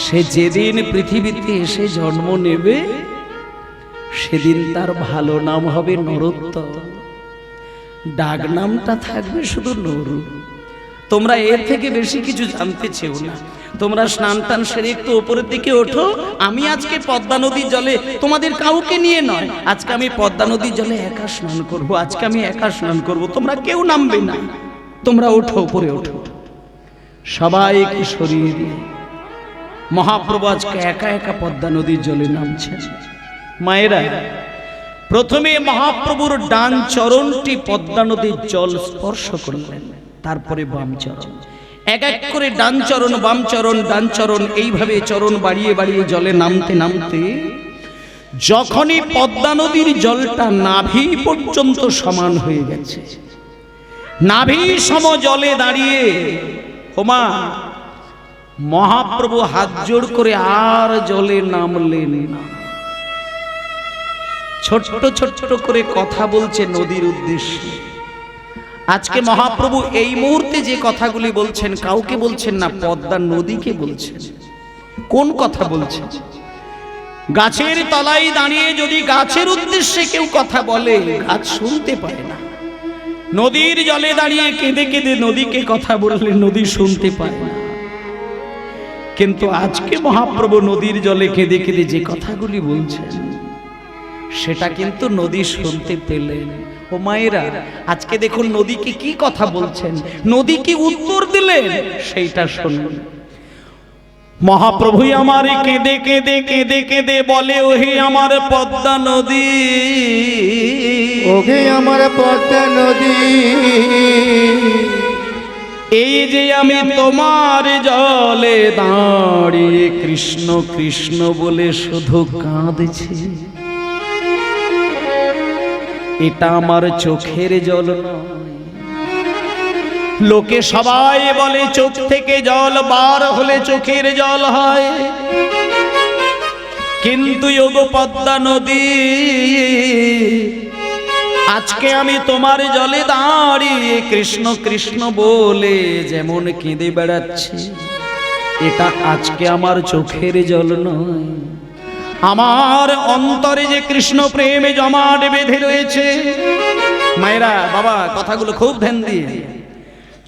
সে যেদিন পৃথিবীতে এসে জন্ম নেবে, সেদিন তার ভালো নাম হবে নরোত্তম, ডাক নামটা থাকবে শুধু নরু। তোমরা এর থেকে বেশি কিছু জানতে চেও না। তোমরা স্নান টান সেরে একটু উপরের দিকে ওঠো। আমি আজকে পদ্মা নদীর জলে, তোমাদের কাউকে নিয়ে নয়, আজকে আমি পদ্মা নদীর জলে একা স্নান করবো। আজকে আমি একা স্নান করবো, তোমরা কেউ নামবে না। তোমরা ওঠো, উপরে ওঠো। সবাইকে সরিয়ে দিয়ে মহাপ্রভু আজকে একা একা পদ্মা নদীর জলে নামছেন। মায়েরা, প্রথমে মহাপ্রভুর ডান চরণটি পদ্মা নদীর জল স্পর্শ করলেন, তারপরে বাম চরণ। এক এক করে ডান চরণ, বাম চরণ, ডান চরণ, এইভাবে চরণ বাড়িয়ে বাড়িয়ে জলে নামতে নামতে যখনই পদ্মা নদীর জলটা নাভি পর্যন্ত সমান হয়ে গেছে, নাভি সম জলে দাঁড়িয়ে ওমা মহাপ্রভু হাত জোড় করে আর জলে নামলেন না। ছোট্ট ছোট্ট করে কথা বলছে নদীর উদ্দেশ্যে। আজকে মহাপ্রভু এই মুহূর্তে যে কথাগুলি বলছেন, কাউকে বলছেন না, পদ্মা নদীকে বলছেন। কোন কথা বলছেন? গাছের তলায় দাঁড়িয়ে যদি গাছের উদ্দেশ্যে কেউ কথা বলে, গাছ শুনতে পায় না। নদীর জলে দাঁড়িয়ে কেঁদে কেঁদে নদীকে কথা বললে নদী শুনতে পায় না। কিন্তু আজকে মহাপ্রভু নদীর জলে কেঁদে কেঁদে যে কথাগুলি বলছেন, সেটা কিন্তু নদী শুনতে পেলেন। ও মায়েরা, আজকে দেখুন নদীকে কি কথা বলছেন, নদী কি উত্তর দিলেন, সেইটা শুনুন। মহাপ্রভু আমার কেঁদে কেঁদে কেঁদে কেঁদে বলে, ওহে আমার পদ্মা নদী, ওহে আমার পদ্মা নদী, এই যে আমি তোমার জলে দাঁড়িয়ে কৃষ্ণ কৃষ্ণ বলে শুধু কাঁদছি, এটা আমার চোখের জল নয়। লোকে সবাই বলে চোখ থেকে জল বার হলে চোখের জল হয়, কিন্তু ওগো পদ্মা নদী, আজকে আমি তোমার জলে দাঁড়িয়ে কৃষ্ণ কৃষ্ণ বলে যেমন কেঁদে বেড়াচ্ছি, এটা আজকে আমার চোখের জল নয়। আমার অন্তরে যে কৃষ্ণ প্রেমে জমাট বেঁধে রয়েছে। মায়েরা, বাবা, কথাগুলো খুব ধ্যান দিয়ে।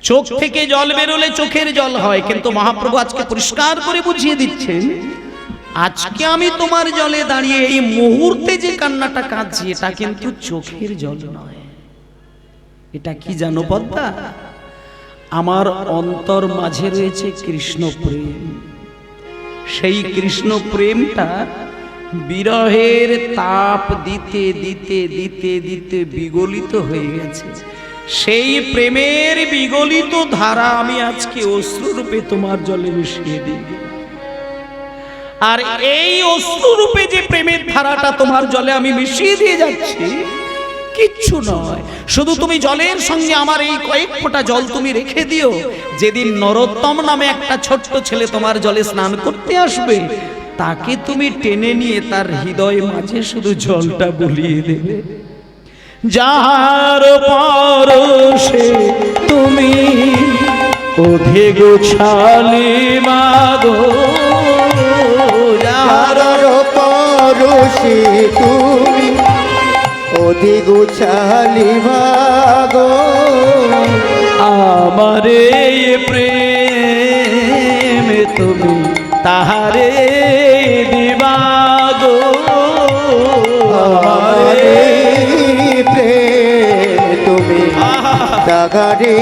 চোখ থেকে জল বেরোলে চোখের জল হয়, কিন্তু মহাপ্রভু আজকে পরিষ্কার করে বুঝিয়ে দিচ্ছেন, আজকে আমি তোমার জলে দাঁড়িয়ে এই মুহূর্তে যে কান্নাটা কাঁদছি, এটা কিন্তু চোখের জল নয়। এটা কি জানো পদ্মা? আমার অন্তর মাঝে রয়েছে কৃষ্ণ প্রেম। সেই কৃষ্ণ প্রেমটা বিরহের তাপ দিতে দিতে দিতে দিতে বিগলিত হয়ে গেছে। সেই প্রেমের বিগলিত ধারা আমি আজকে অশ্রুরূপে তোমার জলে মিশিয়ে দিই। আর এই অশ্রুরূপে যে প্রেমের ধারাটা তোমার জলে আমি মিশিয়ে দিয়ে যাচ্ছি, কিচ্ছু নয়, শুধু তুমি জলের সঙ্গে আমার এই কয়েক ফোঁটা জল তুমি রেখে দিও। যেদিন নরোত্তম নামে একটা ছোট্ট ছেলে তোমার জলে স্নান করতে আসবে, তাকে তুমি টেনে নিয়ে তার হৃদয় মাঝে শুধু জলটা বুলিয়ে দেবে। যার পরশে তুমি ওধে গোছালি মাগো, যার পরশে তুমি ওধে গোছালি মাগো, আমারে প্রেম তুমি তাহারে দিবাগো, আমারে প্রেম তুমি তাহারে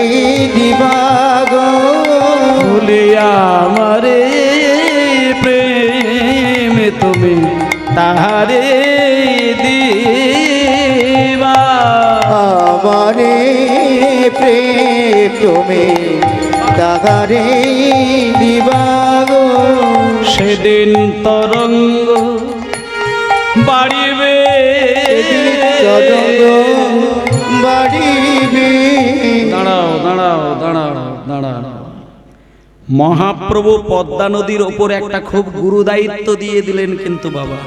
দিবাগো, ভুলে আমারে প্রেম তুমি তাহারে দিবা, আমারে প্রেম তুমি তাহারে দিবাগো, সেদিন তরঙ্গ বাড়িবে, তরঙ্গ বাড়িবে। দাঁড়াও দাঁড়াও দাঁড়াও দাঁড়াও, মহাপ্রভু পদ্মা নদীর ওপর একটা খুব গুরু দায়িত্ব দিয়ে দিলেন, কিন্তু বাবা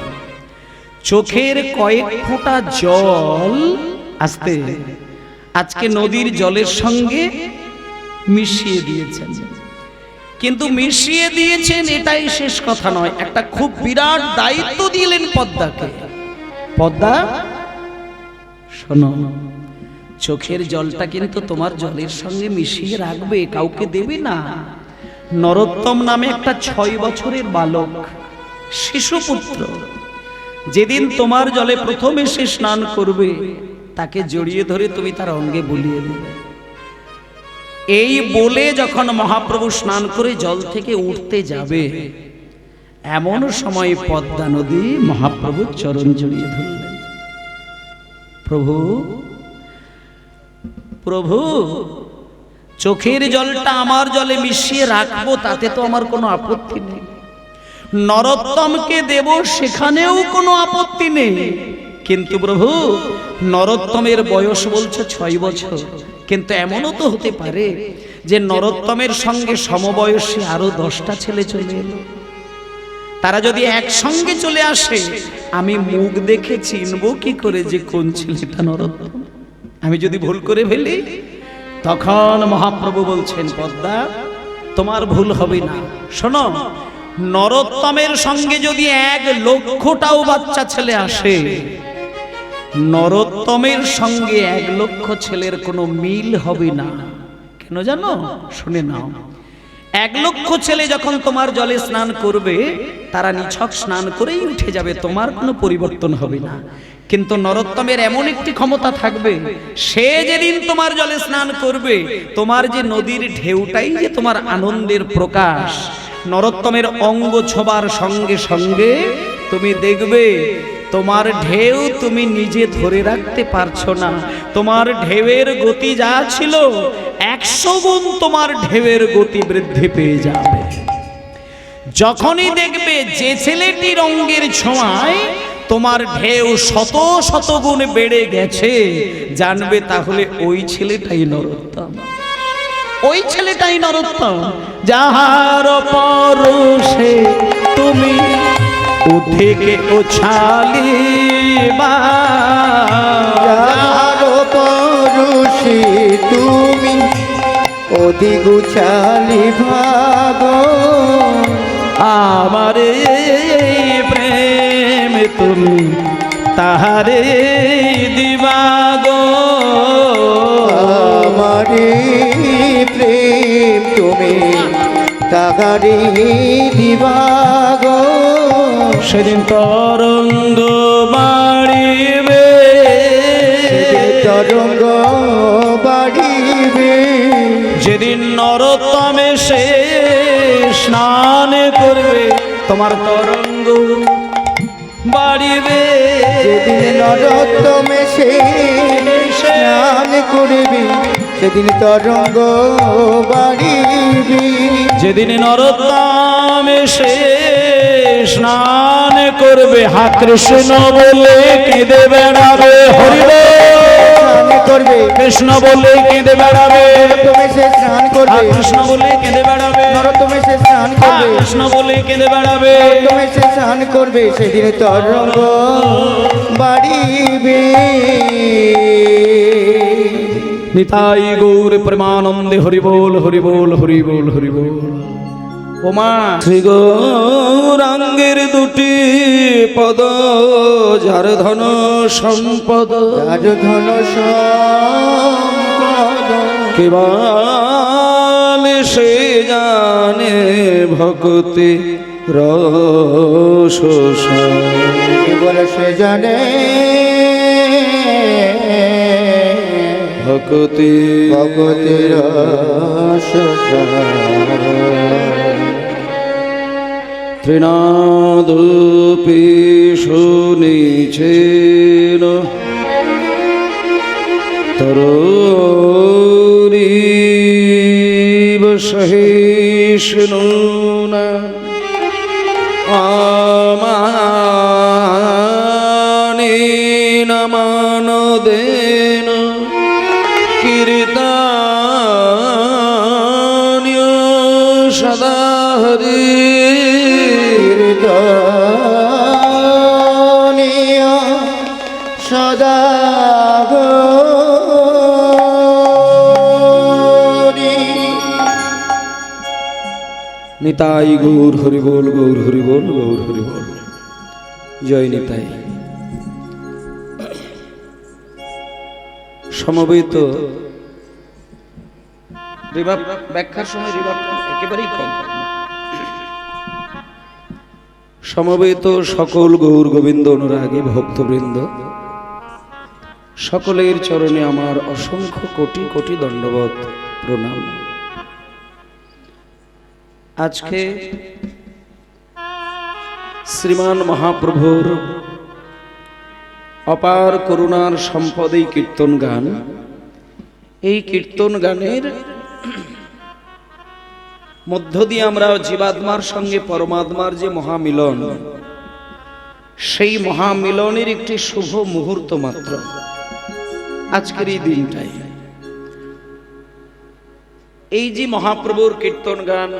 চোখের কয়েক ফোঁটা জল আসতে আজকে নদীর জলের সঙ্গে মিশিয়ে দিয়েছেন, কিন্তু মিশিয়ে দিয়েছেন এটাই শেষ কথা নয়, একটা খুব বিরাট দায়িত্ব দিলেন পদ্মাকে। পদ্মা শোনো, চোখের জলটা কিন্তু তোমার জলের সঙ্গে মিশিয়ে রাখবে, কাউকে দেবে না। নরোত্তম নামে একটা 6 বছরের বালক শিশুপুত্র যেদিন তোমার জলে প্রথম এসে স্নান করবে, তাকে জড়িয়ে ধরে তুমি তার অঙ্গে বুলিয়ে দেবে। এই বলে যখন মহাপ্রভু স্নান করে জল থেকে উঠতে যাবে, এমন সময় পদ্মা নদী মহাপ্রভুর চরণ জড়িয়ে ধরলেন। প্রভু প্রভু, চোখের জলটা আমার জলে মিশিয়ে রাখবো, তাতে তো আমার কোনো আপত্তি নেই, নরোত্তমকে দেব সেখানেও কোনো আপত্তি নেই, কিন্তু প্রভু নরোত্তমের বয়স বলছে 6 বছর, কিন্তু এমনও তো হতে পারে যে নরোত্তমের সঙ্গে সমবয়সী আরো 10টা ছেলে চলে এলো, তারা যদি একসঙ্গে চলে আসে, আমি মুখ দেখে চিনবো কি করে যে কোন ছেলেটা নরোত্তম? আমি যদি ভুল করে ফেলি, তখন মহাপ্রভু বলছেন, পদ্মা তোমার ভুল হবে না। শোনো, নরোত্তমের সঙ্গে যদি 1,00,000টাও বাচ্চা ছেলে আসে, নরোত্তমের সঙ্গে 1,00,000 ছেলের কোনো মিল হবে না। কেন জানো? শুনে নাও, 1,00,000 ছেলে যখন তোমার জলে স্নান করবে, তারা নিছক স্নান করেই উঠে যাবে, তোমার কোনো পরিবর্তন হবে না। কিন্তু নরোত্তমের এমন একটি ক্ষমতা থাকবে, সে যেদিন তোমার জলে স্নান করবে, তোমার যে নদীর ঢেউটাই যে তোমার আনন্দের প্রকাশ, নরোত্তমের অঙ্গ ছোবার সঙ্গে সঙ্গে তুমি দেখবে তোমার ঢেউ তুমি নিজে ধরে রাখতে পারছো না, তোমার ঢেউয়ের গতি যা ছিল 100 গুণ তোমার ঢেউয়ের গতি বৃদ্ধি পেয়ে যাবে। যখনই দেখবে যে ছেলেটির অঙ্গের ছোঁয়ায় তোমার ঢেউ 100 গুণ বেড়ে গেছে, জানবে তাহলে ওই ছেলেটাই নরোত্তম, ওই ছেলেটাই নরোত্তম। যাহার পরশে তুমি উঠে ওছালিবা, যাহার পরশে তুমি ওধে গোছালি ভাগো, আমারে প্রেম তুমি তাহারে দিবাগো, আমারে প্রেম তুমি তাহারে দিবাগো, সেদিন তরঙ্গ বাড়িবে, তরঙ্গ বাড়িবে, যেদিন নরোত্তম এসে স্নান করবে, তোমার তরঙ্গ বাড়িবে, যেদিন নরোত্তম এসে স্নান করবে, সেদিন তরঙ্গ বাড়িবে, যেদিন নরোত্তম এসে স্নান করবে, হা কৃষ্ণ বলে কেঁদে বেড়াবে, হরিব স্নান করবে কৃষ্ণ বলে কেঁদে বেড়াবে, নরোত্তমে সে স্নান করবে কৃষ্ণ বলে কেঁদে বেড়াবে, নরোত্তমে সে স্নান করবে কৃষ্ণ বলে কেঁদে বেড়াবে। নরোত্তমে সে স্নান করবে সেদিন তরঙ্গ বাড়িবে। নিতাই গৌর প্রেমানন্দে হরি বল হরি বল হরি বল হরি বল। ওমা শ্রী গৌরাঙ্গের দুটি পদ যার ধন সম্পদ, যার ধন সম্পদ কেবল সে জানে ভক্তি রস, কেবল সে জানে ভক্তি ভগতির রস। তৃণাদপি শুনিছেন তরুরীব সহিষ্ণুনা আমানেন মানদেন কীর্তন্য সদা হরি, কীর্তনীয় সদা হরি। নিতাই গৌর হরি বল গৌর হরি বল গৌর হরি বল। জয় নিতাই। সমবেত রিভাব ব্যাখ্যার সময় রিভাব একেবারেই কম। সমবেত সকল গৌর গোবিন্দ অনুরাগী ভক্তবৃন্দ, সকলের চরণে আমার অসংখ্য কোটি কোটি দণ্ডবত প্রণাম। আজকে শ্রীমান মহাপ্রভুর অপার করুণার সম্পদ এই কীর্তন গান, এই কীর্তন গানের মধ্য দিয়ে আমরা জীবাত্মার সঙ্গে পরমাত্মার যে মহামিলন, সেই মহামিলনের একটি শুভ মুহূর্ত মাত্র আজকের এই দিনটাই। এই যে মহাপ্রভুর কীর্তন গান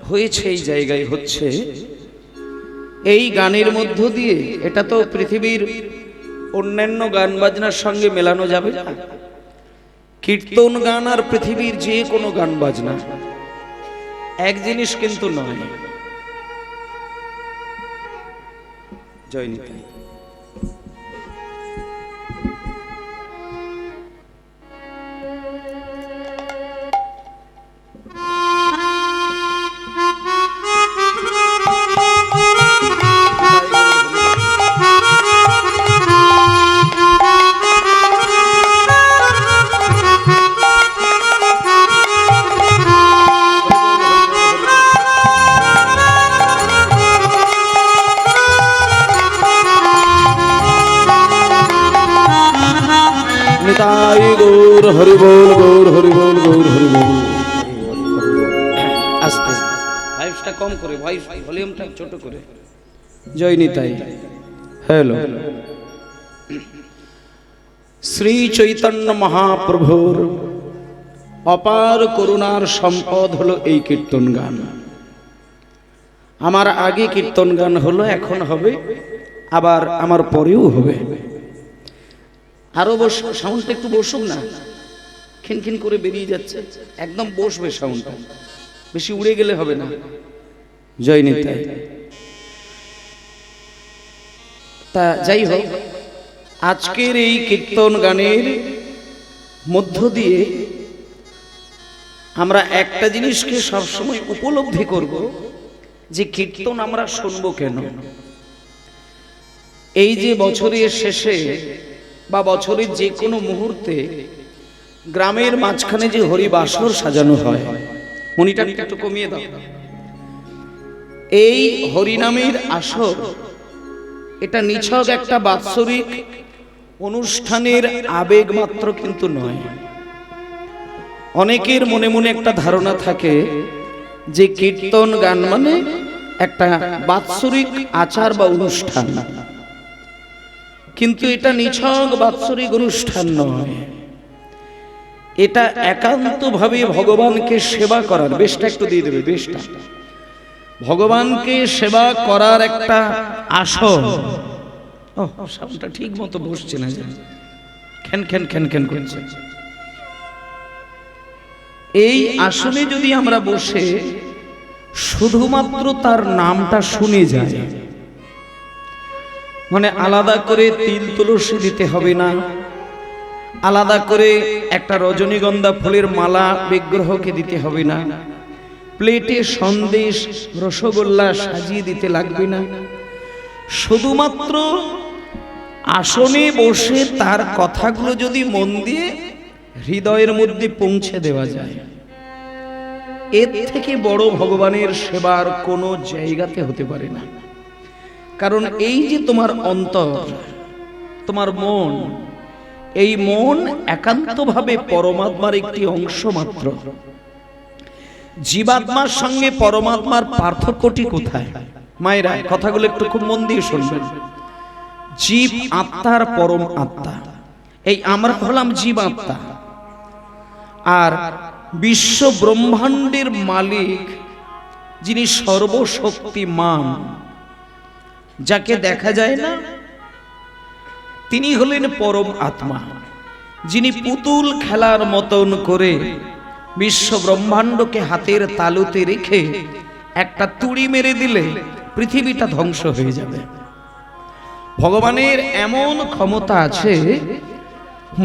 হয়েছে এই জায়গায় হচ্ছে, এই গানের মধ্য দিয়ে এটা তো পৃথিবীর অন্যান্য গান বাজনার সঙ্গে মেলানো যাবে না। কীর্তন গান আর পৃথিবীর যে কোনো গান বাজনা এক জিনিস কিন্তু নয়। জয় নিতাই। নিতাই গৌর হরি বল গৌর হরি বল গৌর হরি বল। আস্তে ভয়েসটা কম করে, ভয়েস ভলিউমটা ছোট করে। জয় নিতাই। হ্যালো। শ্রী চৈতন্য মহাপ্রভুর অপার করুণার সম্পদ হলো এই কীর্তন গান। আমার আগে কীর্তন গান হলো, এখন হবে, আবার আমার পরেও হবে। আরো সাউন্ডটা একটু বসুক না, খিনখিন করে বেরিয়ে যাচ্ছে। একদম বসবে সাউন্ডটা, বেশি উড়ে গেলে হবে না। জয় নিতাই। তা যাই হোক, আজকের এই কীর্তন গানের মধ্য দিয়ে আমরা একটা জিনিসকে সবসময় উপলব্ধি করব, যে কীর্তন আমরা শুনবো কেন। এই যে বছরের শেষে বা বছরের যে কোনো মুহূর্তে গ্রামের মাঝখানে যে হরিবাসর সাজানো হয়, মনিটরটা একটু কমিয়ে দাও। এই হরিনামের আসর এটা নিছক একটা বাৎসরিক অনুষ্ঠানের আবেগ মাত্র কিন্তু নয়। অনেকের মনে মনে একটা ধারণা থাকে যে কীর্তন গান মানে একটা বাৎসরিক আচার বা অনুষ্ঠান, কিন্তু এটা নিছক বাৎসরিক অনুষ্ঠান নয়। এটা একান্তভাবে ভগবানকে সেবা করার, বেশটা একটু দিয়ে দেবে, বেশটা ভগবানকে সেবা করার একটা আসন। ও সামটা ঠিক মতো বসছে না, খ্যান খ্যান খ্যান খ্যান করছে। এই আসনে যদি আমরা বসে শুধুমাত্র তার নামটা শুনে যাই, মানে আলাদা করে তিল তুলসী দিতে হবে না, আলাদা করে একটা রজনীগন্ধা ফুলের মালা বিগ্রহকে দিতে হবে না, প্লেটে সন্দেশ রসগোল্লা সাজিয়ে দিতে লাগবে না, শুধুমাত্র আসনে বসে তার কথাগুলো যদি মন দিয়ে হৃদয়ের মধ্যে পৌঁছে দেওয়া যায়, এর থেকে বড় ভগবানের সেবার কোনো জায়গাতে হতে পারে না। কারণ এই যে তোমার অন্তর, তোমার মন, এই মন একান্তভাবে পরমাত্মার একটি অংশ মাত্র। জীবাত্মার সঙ্গে পরমাত্মার পার্থক্যটি কোথায়? মায়েরা কথাগুলো একটু খুব মন দিয়ে শুনবেন। জীব আত্মার পরম আত্মা, এই আমরা হলাম জীব আত্মা, আর বিশ্ব ব্রহ্মাণ্ডের মালিক যিনি সর্বশক্তিমান, যাকে দেখা যায় না, তিনি হলেন পরম আত্মা, যিনি পুতুল খেলার মতন করে বিশ্ব ব্রহ্মাণ্ডকে হাতের তালুতে রেখে একটা তুড়ি মেরে দিলে পৃথিবীটা ধ্বংস হয়ে যাবে। ভগবানের এমন ক্ষমতা আছে,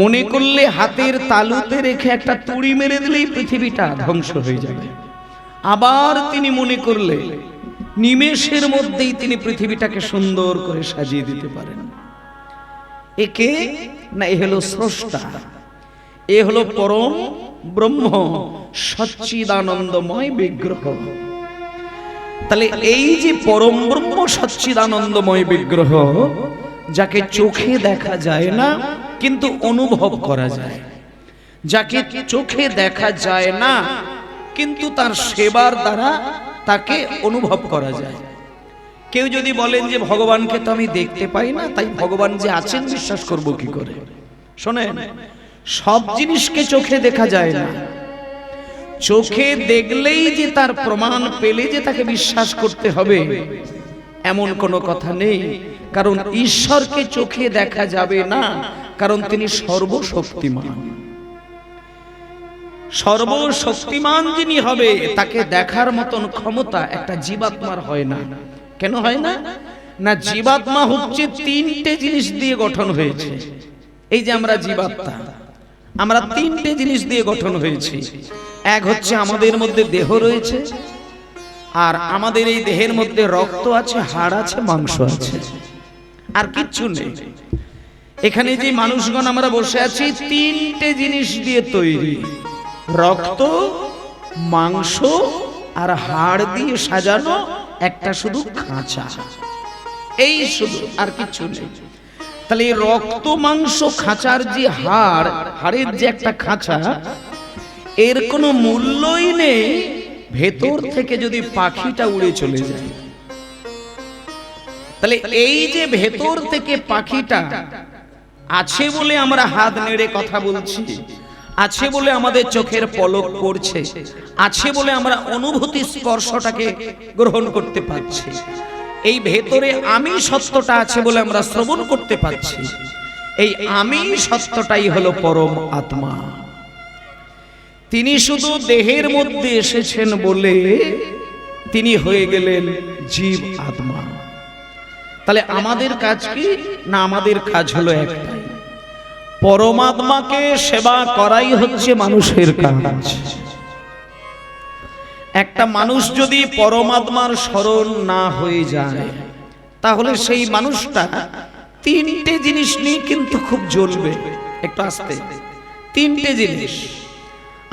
মনে করলে হাতের তালুতে রেখে একটা তুড়ি মেরে দিলেই পৃথিবীটা ধ্বংস হয়ে যাবে। আবার তিনি মনে করলে নিমেষের মধ্যেই তিনি পৃথিবীটাকে সুন্দর করে সাজিয়ে দিতে পারেন। একে না, এ হলো স্রষ্টা, এ হলো পরম ব্রহ্ম সচ্চিদানন্দময় বিগ্রহ। তাহলে এই যে পরম ব্রহ্ম সচ্চিদানন্দময় বিগ্রহ, যাকে চোখে দেখা যায় না কিন্তু অনুভব করা যায়, যাকে চোখে দেখা যায় না কিন্তু তার সেবার দ্বারা তাকে অনুভব করা যায়। কেউ যদি বলেন যে ভগবানকে তো আমি দেখতে পাই না, তাই ভগবান যে আছেন বিশ্বাস করব কি করে? শোনেন, সব জিনিসকে চোখে দেখা যায় না, চোখে দেখলেই যে তার প্রমাণ পেলে যে তাকে বিশ্বাস করতে হবে এমন কোনো কথা নেই। কারণ ঈশ্বরকে চোখে দেখা যাবে না, কারণ তিনি সর্বশক্তিমান। সর্বশক্তিমান যিনি হবে, তাকে দেখার মতন ক্ষমতা একটা জীবাত্মার হয় না। কেন হয় না? না, জীবাত্মা হচ্ছে তিনটে জিনিস দিয়ে গঠন হয়েছে। এই যে আমরা জীবাত্মা, আমরা তিনটে জিনিস দিয়ে গঠন হয়েছি। এক হচ্ছে আমাদের মধ্যে দেহ রয়েছে, আর আমাদের এই দেহের মধ্যে রক্ত আছে, হাড় আছে, মাংস আছে, আর কিচ্ছু নেই। এখানে যে মানুষগণ আমরা বসে আছি, তিনটে জিনিস দিয়ে তৈরি, রক্ত, মাংস আর হাড় দিয়ে সাজানো একটা শুধু খাঁচা, এই শুধু, আর কিচ্ছু নেই। তাহলে রক্ত মাংস খাঁচার যে হাড়, হাড়ের যে একটা খাঁচা, এর কোনো মূল্যই নেই ভেতর থেকে যদি পাখিটা উড়ে চলে যায়। তাহলে এই যে ভেতর থেকে পাখিটা আছে বলে আমরা হাত নেড়ে কথা বলছি, আছে বলে আমাদের চোখের পলক পড়ছে, আছে বলে আমরা অনুভূতি স্পর্শটাকে গ্রহণ করতে পারছি, এই ভেতরে আমি সত্যটা আছে বলে আমরা শ্রবণ করতে পারছি। এই আমি সত্যটাই হলো পরম আত্মা। তিনি শুধু দেহের মধ্যে এসেছেন বলে তিনি হয়ে গেলেন জীব আত্মা। তাহলে আমাদের কাজ কি? না, আমাদের কাজ হলো একটাই, পরমাত্মাকে সেবা করাই হচ্ছে মানুষের কাজ। একটা মানুষ যদি পরমাত্মার শরণ না হয়ে যায়, তাহলে সেই মানুষটা তিনটে জিনিস নিয়ে কিন্তু খুব জ্বলবে। একটু আস্তে, তিনটে জিনিস।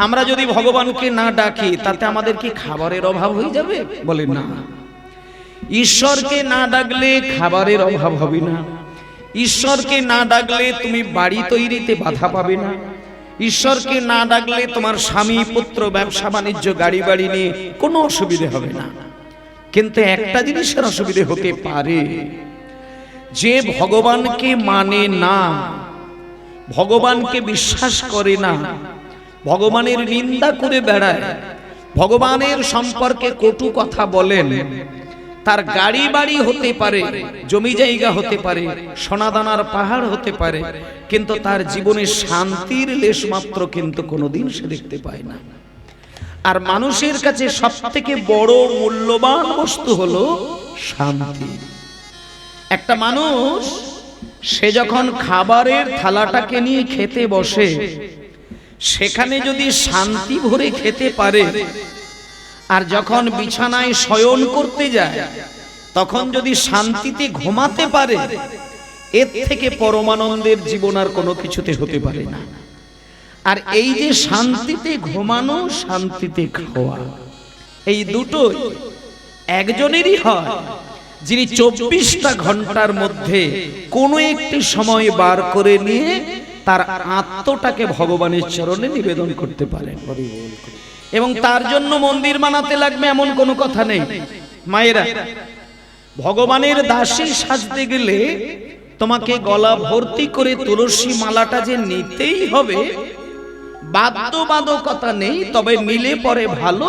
আমরা যদি ভগবানকে না ডাকি, তাতে আমাদের কি খাবারের অভাব হয়ে যাবে? বলে না। ঈশ্বরকে না ডাকলে খাবারের অভাব হবে না, ঈশ্বরকে না ডাকলে তুমি বাড়ি তৈরিতে বাধা পাবে না, ঈশ্বরকে না ডাকলে তোমার স্বামী পুত্র ব্যবসা বাণিজ্য গাড়ি বাড়ি নিয়ে কোনো অসুবিধে হবে না। কিন্তু একটা জিনিসের অসুবিধে হতে পারে, যে ভগবানকে মানে না, ভগবানকে বিশ্বাস করে না, ভগবানের নিন্দা করে বেড়ায়, ভগবানের সম্পর্কে কটু কথা বলেন, তার গাড়ি বাড়ি হতে পারে, জমি জায়গা হতে পারে, সোনাদানার পাহাড় হতে পারে, কিন্তু তার জীবনে শান্তির লেশমাত্র কিন্তু কোনোদিন সে দেখতে পায় না। আর মানুষের কাছে সবথেকে বড় মূল্যবান বস্তু হলো শান্তি। একটা মানুষ সে যখন খাবারের থালাটাকে নিয়ে খেতে বসে, সেখানে যদি শান্তি ভরে খেতে পারে, আর যখন বিছানায় শয়ন করতে যায় তখন যদি শান্তিতে ঘুমাতে পারে, এর থেকে পরমানন্দের জীবন আর কোনো কিছুতে হতে পারে না। আর এই যে শান্তিতে ঘুমানো, শান্তিতে খাওয়া, এই দুটোই একজনেরই হয়, যিনি 24টা ঘন্টার মধ্যে কোনো একটি সময় বার করে নিয়ে তার আত্মটাকে ভগবানের চরণে নিবেদন করতে পারেন। এবং তার জন্য মন্দির বানাতে লাগবে এমন কোনো কথা নেই। মায়েরা, ভগবানের দাসী সাজতে গেলে তোমাকে গলা ভর্তি করে তুলসী মালাটা যে নিতেই হবে, বাধ্যবাধকতা নেই, তবে নিলে পরে ভালো,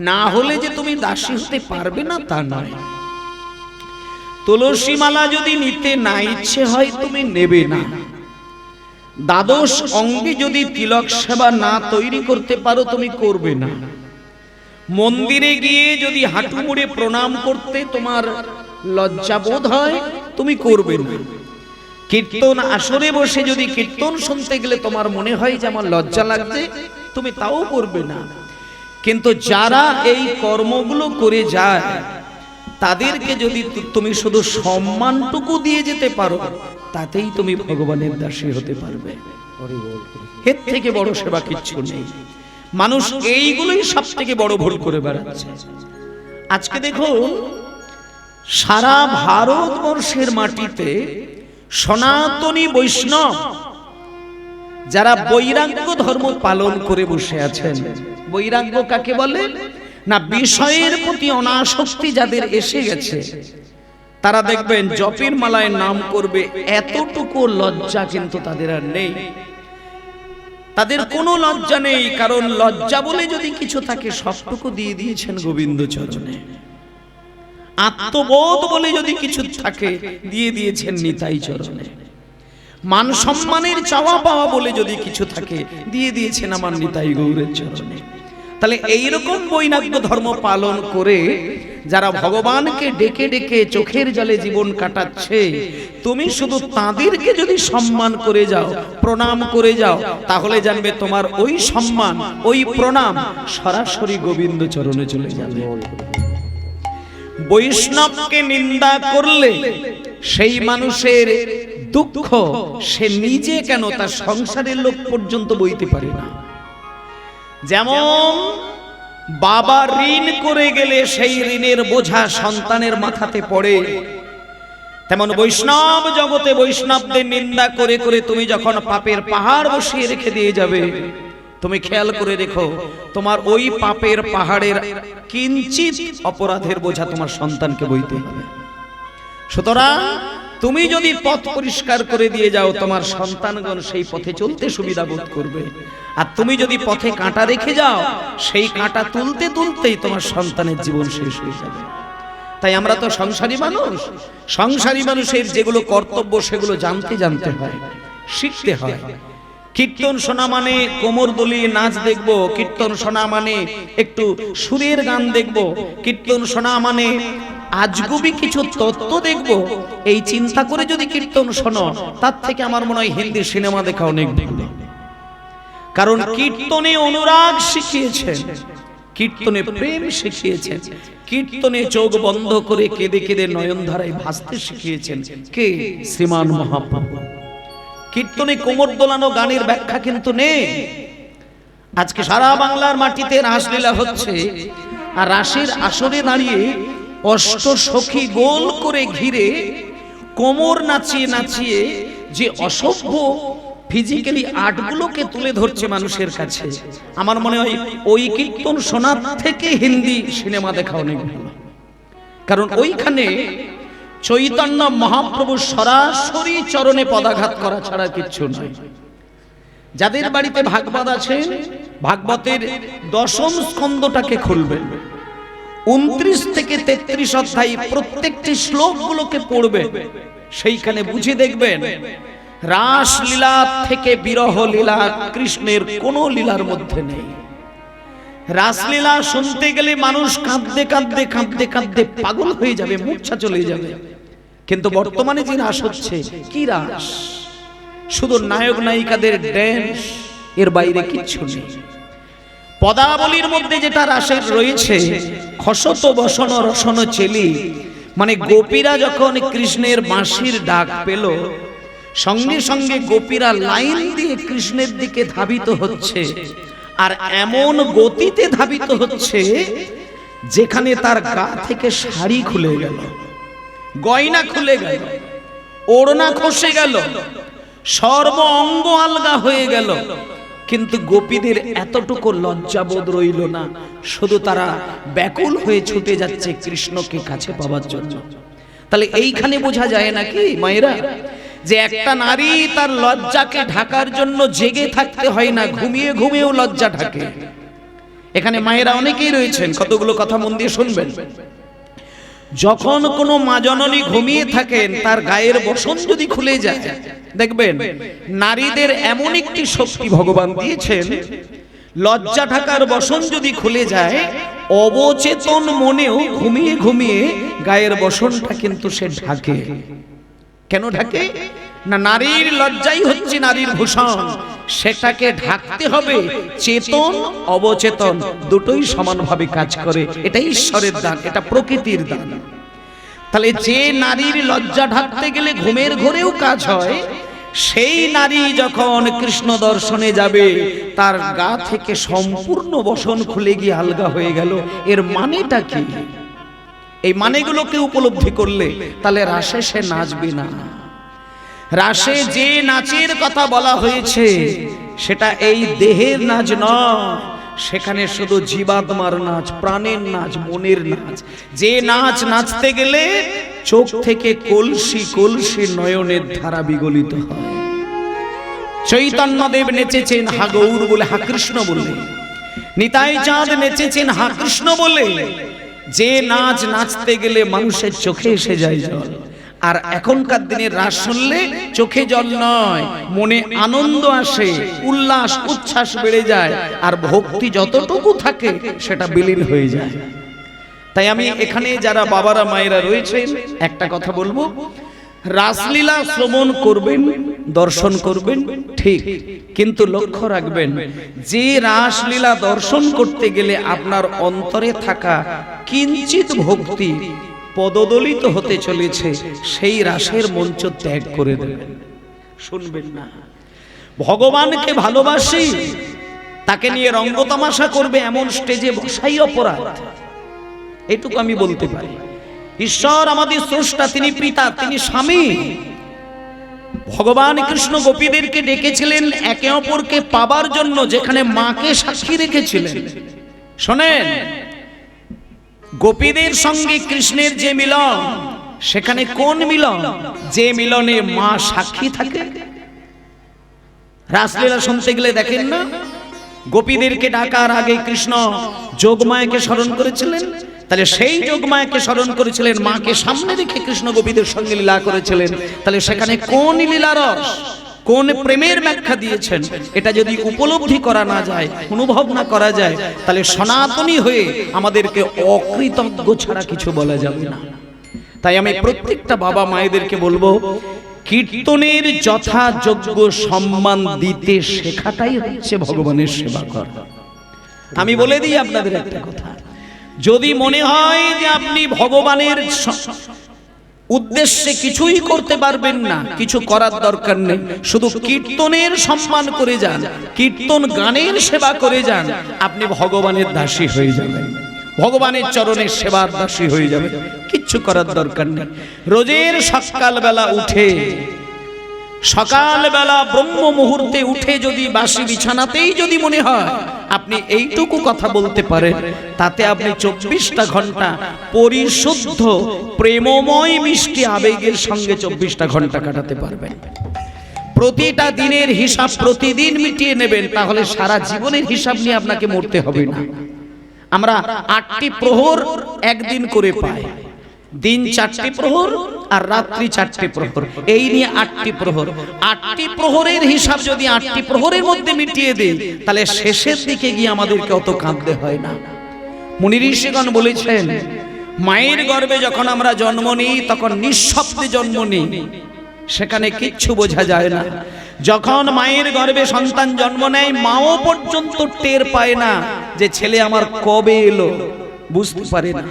না হলে যে তুমি দাসী হতে পারবে না তা নয়। তুলসী মালা যদি নিতে না ইচ্ছে হয় তুমি নেবে না। দ্বাদশ অঙ্গে যদি তিলক সেবা না তৈরি করতে পারো তুমি করবে না। মন্দিরে গিয়ে যদি হাঁটু মুড়ে প্রণাম করতে তোমার লজ্জা বোধ হয় তুমি করবে না। কীর্তন আসরে বসে যদি কীর্তন শুনতে গেলে তোমার মনে হয় যে আমার লজ্জা লাগছে, তুমি তাও করবে না। কিন্তু যারা এই কর্মগুলো করে যায় তাদেরকে যদি তুমি শুধু সম্মানটুকু দিয়ে যেতে পারো, তাতেই তুমি ভগবানের দাসী হতে পারবে। এর থেকে বড় সেবা কিচ্ছু নেই। মানুষ এইগুলোই সব থেকে বড় ভুল করে বেড়াচ্ছে। আজকে দেখুন, সারা ভারতবর্ষের মাটিতে সনাতনী বৈষ্ণব যারা বৈরাগ্য ধর্ম পালন করে বসে আছেন, বৈরাগ্য কাকে বলে না, বিষয়ের প্রতি অনাসক্তি যাদের এসে গেছে, তারা দেখবেন জপের মালায় নাম করবে, এতটুকু লজ্জা কিন্তু তাদের আর নেই। তাদের কোনো লজ্জা নেই, কারণ লজ্জা বলে যদি কিছু থাকে সবটুকু দিয়ে দিয়েছেন গোবিন্দ চরণে। আত্মবোধ বলে যদি কিছু থাকে দিয়ে দিয়েছেন নিতাই চরণে। মান সম্মানের চাওয়া পাওয়া বলে যদি কিছু থাকে দিয়ে দিয়েছেন আমার নিতাই গৌরের চরণে। তাহলে এইরকম বৈরাগ্য ধর্ম পালন করে যারা ভগবানকে ডেকে ডেকে চোখের জলে জীবন কাটাচ্ছে, তুমি শুধু তাদেরকে যদি সম্মান করে যাও, প্রণাম করে যাও, তাহলে জানবে তোমার ওই সম্মান, ওই প্রণাম সরাসরি গোবিন্দ চরণে চলে যাবে। বৈষ্ণবকে নিন্দা করলে সেই মানুষের দুঃখ সে নিজে কেন, তার সংসারের লোক পর্যন্ত বইতে পারে না। যেমন বাবা ঋণ করে গেলে সেই ঋণের বোঝা সন্তানের মাথাতে পড়ে, তেমন বৈষ্ণব জগতে বৈষ্ণবদের নিন্দা করে করে তুমি যখন পাপের পাহাড় বসিয়ে রেখে দিয়ে যাবে, তুমি খেয়াল করে দেখো তোমার ওই পাপের পাহাড়ের কিঞ্চিত অপরাধের বোঝা তোমার সন্তানকে বইতে হবে। সুতরাং তুমি যদি পথ পরিষ্কার করে দিয়ে যাও, তোমার সন্তানগণ সেই পথে চলতে সুবিধা বোধ করবে। আর তুমি যদি পথে কাঁটা রেখে যাও, সেই কাঁটা তুলতে তুলতেই তোমার সন্তানের জীবন শেষ হয়ে যাবে। তাই আমরা তো সংসারী মানুষ, সংসারী মানুষের যেগুলো কর্তব্য সেগুলো জানতে জানতে হয়, শিখতে হয়। কীর্তন শোনা মানে কোমর দলিয়ে নাচ দেখব, কীর্তন শোনা মানে একটু সুরের গান দেখব, কীর্তন শোনা মানে আজগুবি কিছু তত্ত্ব দেখব, এই চিন্তা করে যদি কীর্তন শোনো, তার থেকে আমার মনে হয় হিন্দি সিনেমা দেখা অনেক ভালো। কারণ কীর্তনে অনুরাগ শিখিয়েছেন, কীর্তনে প্রেম শিখিয়েছেন, কীর্তনে চোখ বন্ধ করে কেঁদে কেঁদে নয়নধারায় ভাসতে শিখিয়েছেন কে? শ্রীমান মহাপ্রভু। কীর্তনে কোমর দোলানো গানের ব্যাখ্যা কিন্তু নেই। আজকে সারা বাংলার মাটিতে রাসলীলা হচ্ছে, আর রাসের আসরে দাঁড়িয়ে অষ্ট সখী গোল করে ঘিরে কোমর নাচিয়ে নাচিয়ে যে অসভ্য ফিজিক্যালি আর্টগুলোকে তুলে ধরছে মানুষের কাছে, আমার মনে হয় ওই কীর্তন শোনার থেকে হিন্দি সিনেমা দেখা অনেক ভালো। কারণ ওইখানে চৈতন্য মহাপ্রভু সরাসরি চরণে পদাঘাত করা ছাড়া কিচ্ছু নয়। যাদের বাড়িতে ভাগবত আছে, ভাগবতের 10ম স্কন্ধটাকে খুলবেন, 29 থেকে 33 অধ্যায় প্রত্যেকটি শ্লোকগুলোকে পড়বেন। সেইখানে বুঝে দেখবেন রাসলীলা থেকে বিরহ লীলা কৃষ্ণের কোনো লীলার মধ্যে নেই। রাসলীলা শুনতে গেলে মানুষ কাঁদতে কাঁদতে কাঁদতে কাঁদতে পাগল হয়ে যাবে, মূর্ছা চলে যাবে। কিন্তু বর্তমানে যে রাস হচ্ছে, কি রাস? শুধু নায়ক নায়িকাদের ড্যান্স, এর বাইরে কিচ্ছু নেই। পদাবলীর মধ্যে যেটা রাসের রয়েছে, খসত বসন রসন চেলি, মানে গোপীরা যখন কৃষ্ণের বাঁশির ডাক পেল, সঙ্গে সঙ্গে গোপীরা লাইন দিয়ে কৃষ্ণের দিকে ধাবিত হচ্ছে, আর এমন গতিতে ধাবিত হচ্ছে যেখানে তার গা থেকে শাড়ি খুলে গেল, গয়না খুলে গেল, ওড়না খসে গেল, সর্ব অঙ্গ আলগা হয়ে গেল। কিন্তু গোপীদের এতটুকু লজ্জাবোধ রইল না, শুধু তারা ব্যাকুল হয়ে ছুটে যাচ্ছে কৃষ্ণকে কাছে পাওয়ার জন্য। তাহলে এইখানে বোঝা যায় নাকি মায়েরা, যে একটা নারী তার লজ্জাকে ঢাকার জন্য জেগে থাকতে হয় না, ঘুমিয়ে ঘুমিয়েও লজ্জা ঢাকে। এখানে মায়েরা অনেকেই রয়েছেন, কতগুলো কথা মন দিয়ে শুনবেন। যখন কোনো মা জননী ঘুমিয়ে থাকেন, তার গায়ের বসন যদি খুলে যায়, দেখবেন নারীদের এমন একটি শক্তি ভগবান দিয়েছেন, লজ্জা ঢাকার বসন যদি খুলে যায়, অবচেতন মনেও ঘুমিয়ে ঘুমিয়ে গায়ের বসনটা কিন্তু সে ঢাকে। কেন ঢাকে না? নারীর লজ্জাই হচ্ছে নারীর ভূষণ, সেটাকে ঢাকতে হবে। চেতন অবচেতন দুটোই সমানভাবে কাজ করে, এটা ঈশ্বরের দান, এটা প্রকৃতির দান। তাহলে যে নারীর লজ্জা ঢাকতে গেলে ঘুমের ঘোরেও কাজ হয়, সেই নারী যখন কৃষ্ণ দর্শনে যাবে, তার গা থেকে সম্পূর্ণ বসন খুলে গিয়ে আলগা হয়ে গেল। এর মানেটা কি? এই মানেগুলোকে উপলব্ধি করলে তাহলে রাসে সে নাচবে না। রাসে যে নাচের কথা বলা হয়েছে, সেটা এই দেহের নাচ নয়, সেখানে শুধু জীবাত্মার নাচ, প্রাণের নাচ, মনের নাচ। যে নাচ নাচতে গেলে চোখ থেকে কলসি কলসি নয়নের ধারা বিগলিত হয়। চৈতন্যদেব নেচেছেন হা গৌর বলে, হা কৃষ্ণ বলে। নিতাই চাঁদ নেচেছেন হা কৃষ্ণ বলে। যে নাচ নাচতে গেলে মানুষের চোখে এসে যায় জল। আর এখনকার দিনের রাস শুনলে চোখে জল নয়, মনে আনন্দ আসে, উল্লাস উচ্ছ্বাস বেড়ে যায়, আর ভক্তি যতটুকু থাকে সেটা বিলীন হয়ে যায়। তাই আমি এখানে যারা বাবারা মায়েরা রয়েছেন, একটা কথা বলবো, রাসলীলা শ্রবণ করবেন, দর্শন করবেন, ঠিক, কিন্তু লক্ষ্য রাখবেন, যে রাসলীলা দর্শন করতে গেলে আপনার অন্তরে থাকা কিঞ্চিত ভক্তি পদদলিত হতে চলেছে, সেই রাসের মঞ্চ ত্যাগ করে দেবেন, শুনবেন না। ভগবানকে ভালোবাসি, তাকে নিয়ে রঙ্গতামাশা করবে এমন স্টেজে বসাই অপরাধ, এটুকু আমি বলতে পারি। ঈশ্বর আমাদের স্রষ্টা, তিনি পিতা, তিনি স্বামী। ভগবান কৃষ্ণ গোপীদেরকে ডেকেছিলেন একে অপরকে পাবার জন্য, যেখানে মাকে সাক্ষী রেখেছিলেন। শোনেন, গোপীদের সঙ্গে কৃষ্ণের যে মিলন, সেখানে কোন মিলন? যে মিলনে মা সাক্ষী থাকে। রাসলীলা শুনতে গেলে দেখেন না, গোপীদেরকে ডাকার আগে কৃষ্ণ যোগমায়াকে স্মরণ করেছিলেন। তাহলে সেই যোগমায়াকে স্মরণ করেছিলেন, মাকে সামনে রেখে কৃষ্ণ গোপীদের সঙ্গে লীলা করেছিলেন। তাহলে সেখানে কোন লীলারস, কোন প্রেমের ব্যাখ্যা দিয়েছেন, এটা যদি উপলব্ধি করা না যায়, অনুভব না করা যায়, তাহলে সনাতনী হয়ে আমাদেরকে অকৃতজ্ঞ ছাড়া কিছু বলা যাবে না। তাই আমি প্রত্যেকটা বাবা মায়েদেরকে বলবো, কীর্তনের যথাযোগ্য সম্মান দিতে শেখাটাই হচ্ছে ভগবানের সেবা করা। আমি বলে দিই আপনাদের একটা কথা, যদি মনে হয় যে আপনি ভগবানের উদ্দেশ্যে কিছুই করতে পারবেন না, কিছু করার দরকার নেই, শুধু কীর্তনের সম্মান করে যান, কীর্তন গানের সেবা করে যান, আপনি ভগবানের দাসী হয়ে যাবেন, ভগবানের চরণের সেবার দাসী হয়ে যাবেন, কিচ্ছু করার দরকার নেই। রোজের সকালবেলা উঠে, সকালবেলা ব্রহ্ম মুহূর্তে উঠে যদি বাসি বিছানাতেই যদি মনে হয় আপনি এইটুকু কথা বলতে পারেন, তাতে আপনি 24টা ঘন্টা পরিশুদ্ধ প্রেমময় মিষ্টি আবেগের সঙ্গে 24টা ঘন্টা কাটাতে পারবেন। প্রতিটা দিনের হিসাব প্রতিদিন মিটিয়ে নেবেন, তাহলে সারা জীবনের হিসাব নিয়ে আপনাকে মরতে হবে না। আমরা 8টি প্রহর একদিন করে পাই, দিন 4টি প্রহর আর রাত্রি 4টি প্রহর, এই নিয়ে 8টি প্রহর। 8টি প্রহরের হিসাব যদি 8টি প্রহরের মধ্যে মিটিয়ে দেই, তাহলে শেষের দিকে গিয়ে আমাদেরকে অত কাঁদতে হয় না। মুনি ঋষিগণ বলেছেন, মায়ের গর্ভে যখন আমরা জন্ম নিই তখন নিঃশব্দে জন্ম নিই, সেখানে কিচ্ছু বোঝা যায় না। যখন মায়ের গর্ভে সন্তান জন্ম নেয়, মাও পর্যন্ত টের পায় না যে ছেলে আমার কবে এলো, বুঝতে পারে না।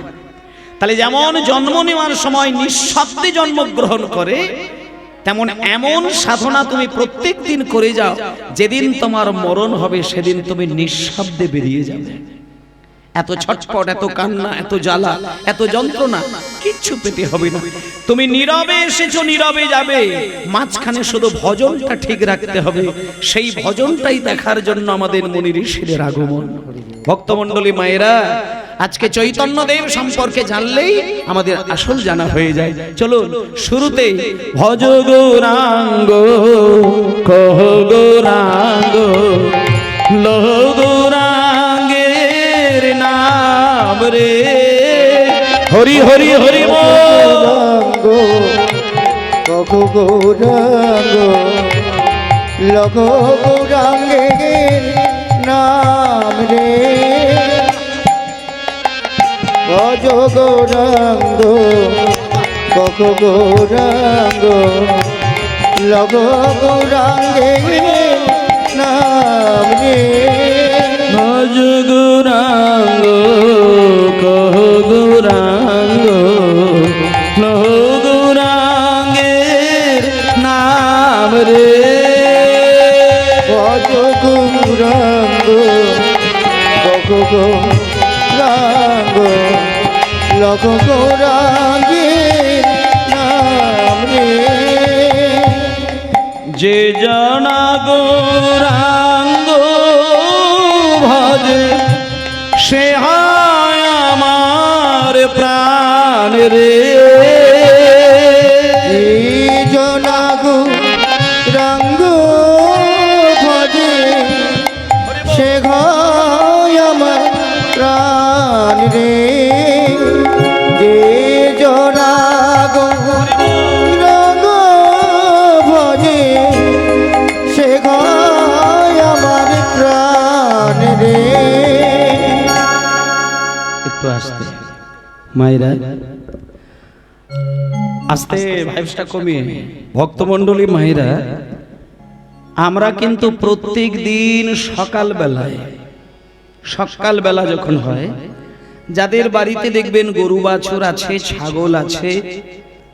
তাহলে যেমন জন্ম নেওয়ার সময় নিঃশব্দে জন্মগ্রহণ করে, তেমন এমন সাধনা তুমি প্রত্যেক দিন করে যাও, যেদিন তোমার মরণ হবে সেদিন তুমি নিঃশব্দে বেরিয়ে যাবে। এত ছটফট, এত কান্না, এত জ্বালা, এত যন্ত্রণা কিচ্ছু পেতে হবে না। তুমি নীরবে এসেছো, নীরবে যাবে। মাঝখানে শুধু ভজনটা ঠিক রাখতে হবে, সেই ভজনটাই দেখার জন্য আমাদের মুনি ঋষিদের আগমন। ভক্তমণ্ডলী মায়েরা, আজকে চৈতন্যদেব সম্পর্কে জানলেই আমাদের আসল জানা হয়ে যায়। চলুন শুরুতেই ভজ গৌরাঙ্গ কহ গৌরাঙ্গ লহ গৌরাঙ্গের নাম রে, হরি হরি হরি গৌরাঙ্গ কহ গৌরাঙ্গ লঘ গৌরাঙ্গের নাম রে, ভজ গৌরাঙ্গ কহ গৌরাঙ্গ লঘ গৌরাঙ্গের নাম রে, ভজ গৌরাঙ্গ কহ গৌরাঙ্গ লহ গৌরাঙ্গের নাম রে, ভজ গৌরাঙ্গ কহ গৌরাঙ্গ লঘ গৌরাঙ্গের নাম রে, যে জানা গৌরাঙ্গ ভজে সে হয় আমার প্রাণ রে, জনা গৌরাঙ্গ ভজে সে হয় আমার প্রাণ রে, যে জনা গৌরাঙ্গ ভজে সে হয় আমার প্রাণ রে। একটু আসতে মায়েরা, আস্তে ভাইবসটা কমিয়ে। ভক্তমণ্ডলী মায়েরা, আমরা কিন্তু প্রত্যেক দিন সকালবেলা যখন হয়, যাদের বাড়িতে দেখবেন গরু বাছুর আছে, ছাগল আছে,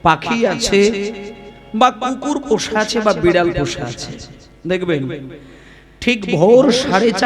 পাখি আছে, বা কুকুর পোষা আছে, বা বিড়াল পোষা আছে, দেখবেন ঠিক ভোর 4:30